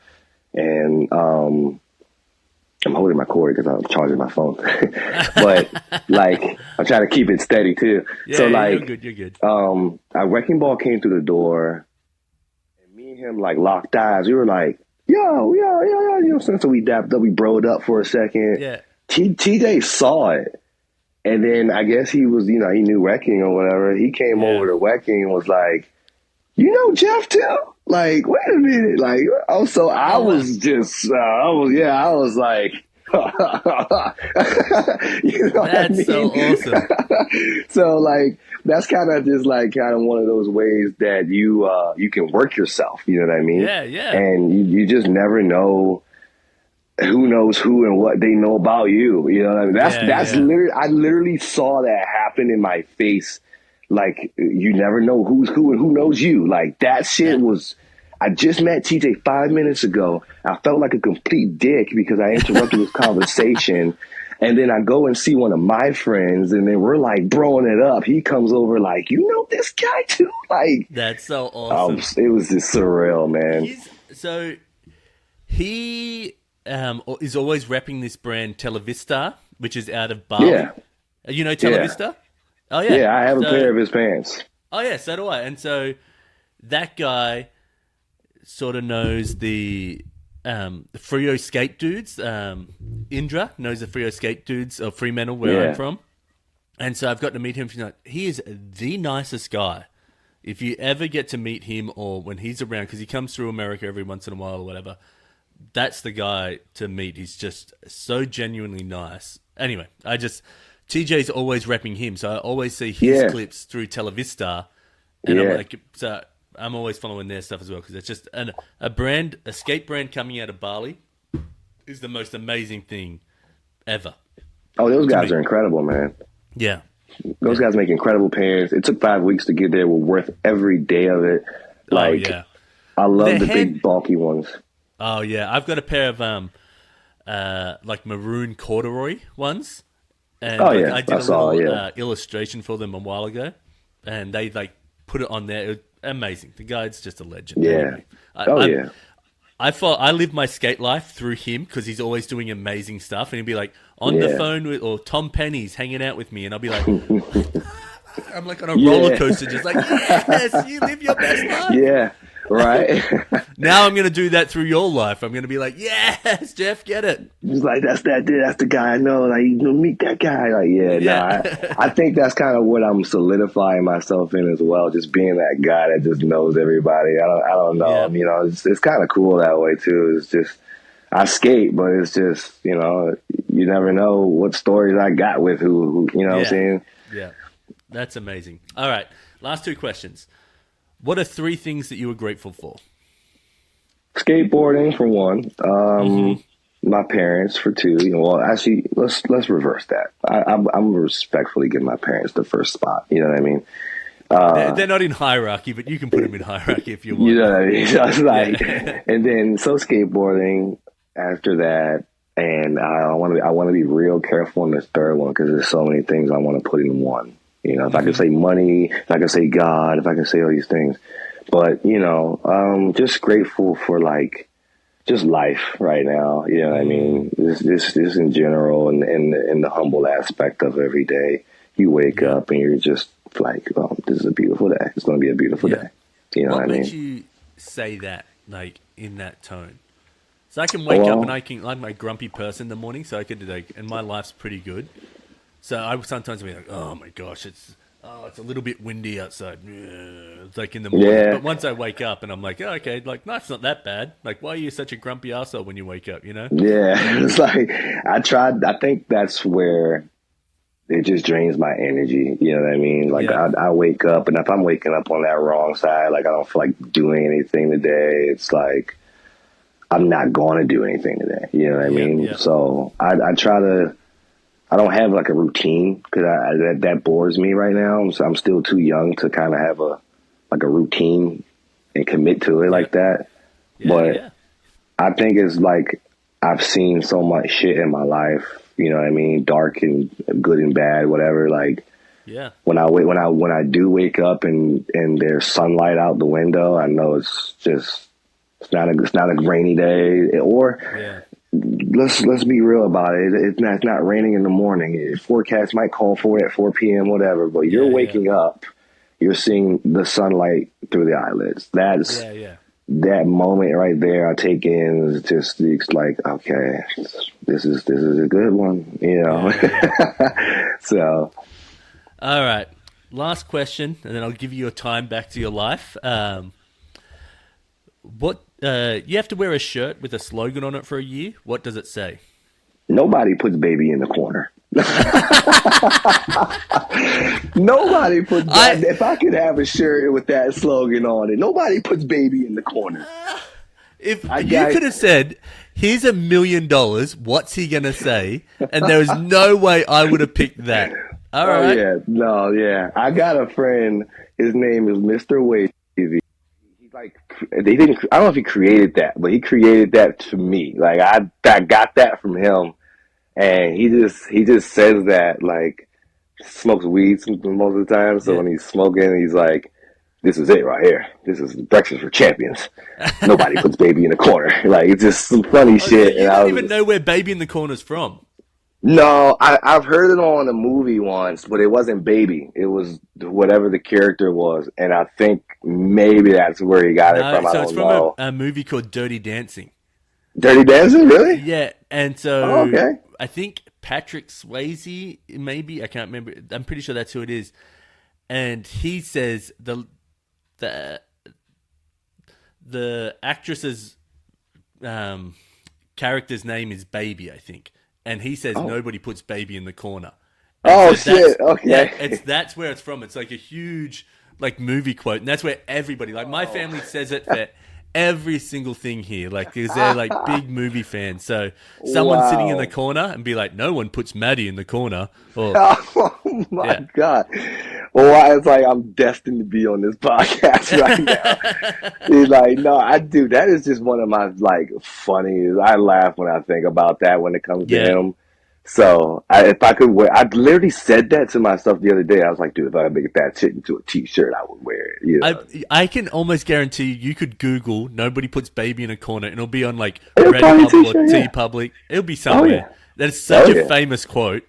And I'm holding my cord because I'm charging my phone, but like I'm trying to keep it steady too. Yeah, so like, you're good. a wrecking ball came through the door, and me and him like locked eyes. We were like, yo, you know. So we dapped up, we broed up for a second. Yeah. TJ saw it, and then I guess he was, you know, he knew wrecking or whatever. He came over to wrecking and was like, you know Jeff too? Like, wait a minute. Like, also, I was like, you know That's what I mean? so awesome. So, like, that's kind of just like kind of one of those ways that you can work yourself. You know what I mean? Yeah. And you just never know who knows who and what they know about you. You know what I mean? That's literally, I literally saw that happen in my face. Like, you never know who's who and who knows you. Like, that shit was, I just met TJ 5 minutes ago. I felt like a complete dick because I interrupted his conversation. And then I go and see one of my friends, and then we're like broing it up. He comes over like, you know this guy too? Like, that's so awesome. It was just surreal, man. He is always repping this brand Televista, which is out of Bali. Yeah. You know Televista? Yeah. Oh, yeah. Yeah, I have a pair of his pants. Oh, yeah, so do I. And so that guy sort of knows the Frio skate dudes. Indra knows the Frio skate dudes of Fremantle, where I'm from. And so I've got to meet him. He is the nicest guy. If you ever get to meet him, or when he's around, because he comes through America every once in a while or whatever, that's the guy to meet. He's just so genuinely nice. Anyway, TJ's always repping him, so I always see his clips through Televista, and I'm like, so I'm always following their stuff as well, because it's just a skate brand coming out of Bali is the most amazing thing ever. Oh, those guys are incredible, man. Yeah. Those guys make incredible pants. It took 5 weeks to get there. We're worth every day of it. Like, I love the big bulky ones. Oh yeah, I've got a pair of like maroon corduroy ones. And I did a little illustration for them a while ago, and they like put it on there. It was amazing. The guy's just a legend. Yeah. Anyway, I live my skate life through him because he's always doing amazing stuff, and he'll be like on the phone with, or Tom Penny's hanging out with me, and I'll be like, I'm like on a roller coaster, just like, yes, you live your best life. Yeah. Right. Now I'm gonna do that through your life. I'm gonna be like, yes, Jeff, get it. Just like that's the guy I know. Like, you know, meet that guy. Like, I think that's kind of what I'm solidifying myself in as well. Just being that guy that just knows everybody. I don't know. Yeah. You know, it's kind of cool that way too. It's just I skate, but it's just, you know, you never know what stories I got with who you know what I'm saying? Yeah, that's amazing. All right, last two questions. What are three things that you were grateful for? Skateboarding for one. My parents for two. You know, well, actually, let's reverse that. I'm respectfully giving my parents the first spot. You know what I mean? They're not in hierarchy, but you can put them in hierarchy if you want. You know what I mean? So it's like, and then skateboarding after that, and I want to be real careful on this third one because there's so many things I want to put in one. You know, if I could say money, if I could say God, if I could say all these things. But, you know, just grateful for, like, just life right now. You know what I mean? This in general, and the humble aspect of every day. You wake up and you're just like, oh, this is a beautiful day. It's going to be a beautiful day. You know what I mean? What makes you say that, like, in that tone? So I can wake up and I'm a grumpy person in the morning, so I could, like, and my life's pretty good. So I sometimes be like, oh my gosh, it's a little bit windy outside. It's like in the morning. Yeah. But once I wake up and I'm like, oh, okay, like life's not that bad. Like, why are you such a grumpy arsehole when you wake up, you know? Yeah. It's like, I think that's where it just drains my energy. You know what I mean? Like, I wake up, and if I'm waking up on that wrong side, like I don't feel like doing anything today, it's like, I'm not going to do anything today. You know what I mean? Yeah. So I try to, I don't have like a routine because that bores me right now. So I'm still too young to kind of have a routine and commit to it like that. But I think it's like I've seen so much shit in my life, you know what I mean? Dark and good and bad, whatever. Like Yeah. When I do wake up and there's sunlight out the window, I know it's not a rainy day. Or let's be real about it. It's not raining in the morning. Forecast might call for it at 4 p.m. whatever, but you're waking up, you're seeing the sunlight through the eyelids. That's that moment right there I take in is just it's like, okay, this is a good one, you know. So all right, last question, and then I'll give you your time back to your life. What you have to wear a shirt with a slogan on it for a year. What does it say? Nobody puts baby in the corner. Nobody puts if I could have a shirt with that slogan on it, nobody puts baby in the corner. If you could have said, here's $1 million, what's he going to say? And there was no way I would have picked that. All right. I got a friend, his name is Mr. Wavy. He's like, I don't know if he created that, but he created that to me. Like I got that from him. And he just says that, like, smokes weed most of the time. So when he's smoking, he's like, this is it right here. This is breakfast for champions. Nobody puts baby in the corner. Like, it's just some funny shit. So you don't even know where baby in the corner's from. No, I've heard it on a movie once, but it wasn't baby. It was whatever the character was. And I think maybe that's where he got it from. I don't know. So it's from a movie called Dirty Dancing. Dirty Dancing, really? Yeah, and so I think Patrick Swayze, maybe, I can't remember. I'm pretty sure that's who it is. And he says the actress's character's name is Baby, I think. And he says nobody puts baby in the corner. And shit! Okay, yeah, that's where it's from. It's like a huge like movie quote, and that's where everybody, like my family, says it for every single thing here, like, because they're like big movie fans. So someone sitting in the corner and be like, no one puts Matty in the corner. Or, oh my God. Well, it's like I'm destined to be on this podcast right now. He's like, no, that is just one of my like funniest. I laugh when I think about that when it comes to him. So if I could wear, I literally said that to myself the other day. I was like, dude, if I could make that shit into a t-shirt, I would wear it. You know? I can almost guarantee you could Google nobody puts baby in a corner and it'll be on like Redbubble or TeePublic. It'll be somewhere. That's such a famous quote.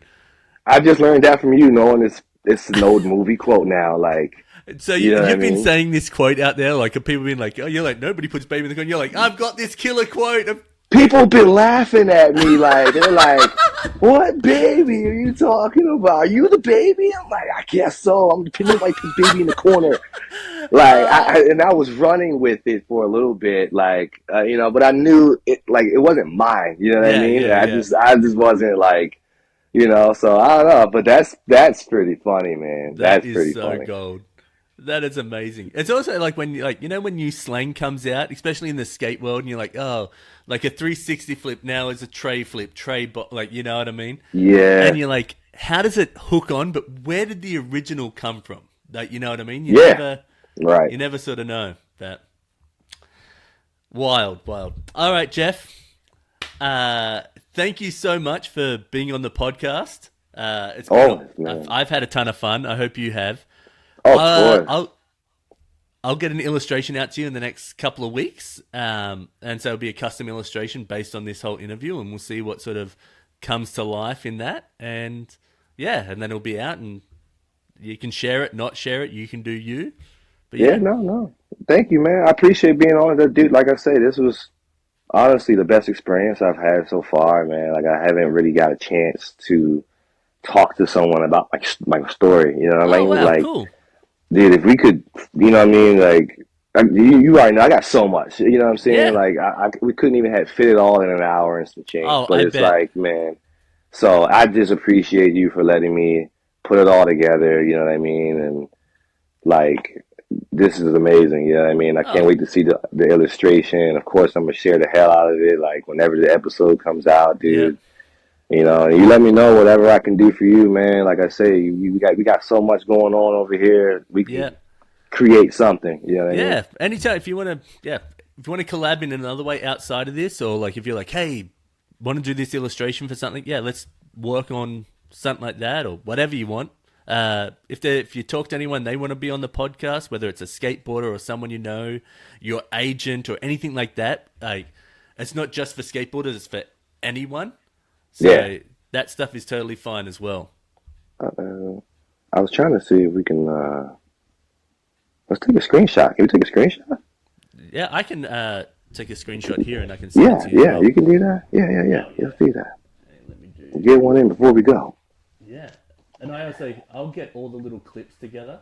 I just learned that from you, knowing it's an old movie quote now. Like, so you've been saying this quote out there, like people being like, oh, you're like, nobody puts baby in the corner. You're like, I've got this killer quote. People been laughing at me, like, they're like, what baby are you talking about? Are you the baby? I'm like, I guess so. I'm the baby in the corner. Like, I was running with it for a little bit, like, but I knew it, like, it wasn't mine, you know what I mean? I just wasn't like, so I don't know, but that's pretty funny, man. That's pretty funny. That is so gold. That is amazing. It's also like when when new slang comes out, especially in the skate world, and you're like, oh, like a 360 flip now is a tray flip, like, you know what I mean? Yeah. And you're like, how does it hook on? But where did the original come from? Like, you know what I mean? You never sort of know that. Wild. All right, Jeff. Thank you so much for being on the podcast. It's been, I've had a ton of fun. I hope you have. I'll get an illustration out to you in the next couple of weeks, and so it'll be a custom illustration based on this whole interview, and we'll see what sort of comes to life in that, and then it'll be out, and you can share it, not share it, you can do you. But no. Thank you, man. I appreciate being on it, dude. Like I say, this was honestly the best experience I've had so far, man. Like, I haven't really got a chance to talk to someone about my story, you know what I mean? Wow, like, cool. Dude, if we could, you know what I mean? Like, you already know, I got so much, you know what I'm saying? Yeah. Like, we couldn't even fit it all in an hour and some change. Oh, but it's like, man. So I just appreciate you for letting me put it all together, you know what I mean? And, like, this is amazing, you know what I mean? I can't wait to see the illustration. Of course, I'm going to share the hell out of it, like, whenever the episode comes out, dude. Yeah. You know, and you let me know whatever I can do for you, man. Like I say, we got so much going on over here. We can create something. You know what I mean? Yeah, anytime if you want to collab in another way outside of this, or like if you're like, hey, want to do this illustration for something? Yeah, let's work on something like that or whatever you want. If you talk to anyone, they want to be on the podcast, whether it's a skateboarder or someone you know, your agent or anything like that. Like, it's not just for skateboarders; it's for anyone. So that stuff is totally fine as well. I was trying to see if we can. Let's take a screenshot. Can we take a screenshot? Yeah, I can take a screenshot here and I can send it to you. Yeah, you can do that. Yeah. Let's do that. Hey, let me do. We'll get one in before we go. Yeah, and I'll get all the little clips together.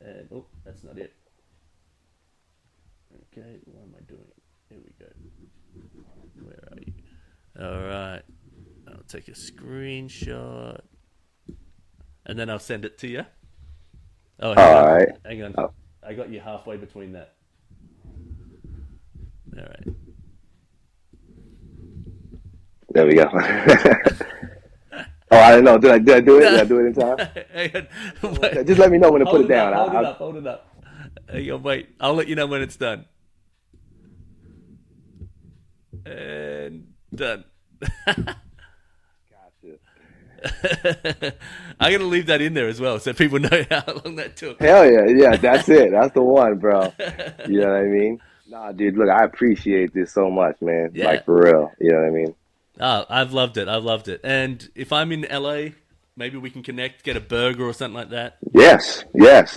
And that's not it. Okay, what am I doing? Here we go. Where are you? All right, I'll take a screenshot, and then I'll send it to you. Oh, hang on. Oh. I got you halfway between that. All right. There we go. Oh, I don't know. Did I do it? Did I do it in time? Just let me know when to put it down. Hold it up. Hang on, wait. I'll let you know when it's done. And done. Gotcha. I'm going to leave that in there as well so people know how long that took. Hell yeah. Yeah, that's it. That's the one, bro. You know what I mean? Nah, dude, look, I appreciate this so much, man. Yeah. Like, for real. You know what I mean? Oh, I've loved it. And if I'm in LA, maybe we can connect, get a burger or something like that. Yes.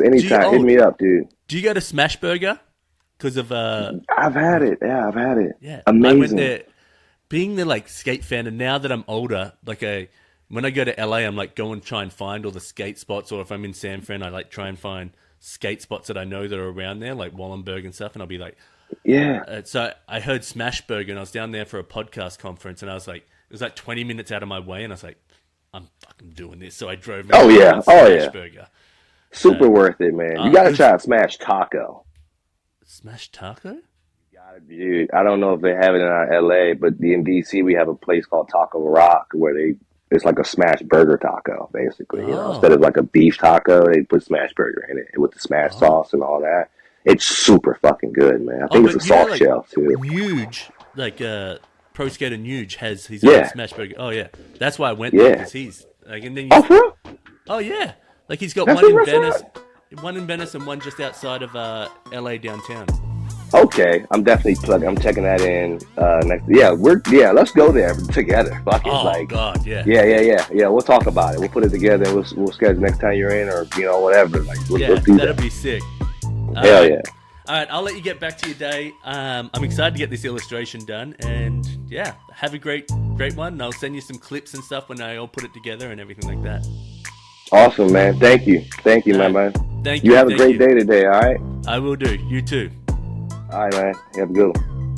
Anytime. Hit me up, dude. Do you go to Smash Burger? Because of I've had it. Yeah, I've had it. Yeah, amazing. I went there, being the like skate fan, and now that I'm older, like when I go to LA, I'm like go and try and find all the skate spots, or if I'm in San Fran, I like try and find skate spots that I know that are around there, like Wallenberg and stuff, and I'll be like, yeah. So I heard Smash Burger, and I was down there for a podcast conference, and I was like, it was like 20 minutes out of my way, and I was like, I'm fucking doing this. So I drove. Smash Burger. Super worth it, man. You gotta try a Smash Taco. Smash Taco? Dude, I don't know if they have it in our LA, but in DC we have a place called Taco Rock where it's like a smash burger taco, basically. You know, instead of like a beef taco, they put smash burger in it with the smash sauce and all that. It's super fucking good, man. I think it's a soft shell too. Huge, like Pro Skater Nuge has his own smash burger. Oh yeah, that's why I went there because he's like, and then like he's got one in Venice and one just outside of LA downtown. Okay, I'm definitely I'm checking that in next. Let's go there together. God, yeah. Yeah. We'll talk about it. We'll put it together. And we'll schedule next time you're in, or whatever. Like, let's do that'd be sick. Hell yeah. All right, I'll let you get back to your day. I'm excited to get this illustration done, and yeah, have a great one. And I'll send you some clips and stuff when I all put it together and everything like that. Awesome, man. Thank you, man. Thank you. You have a great day today. All right. I will do. You too. All right, man. You have a good one.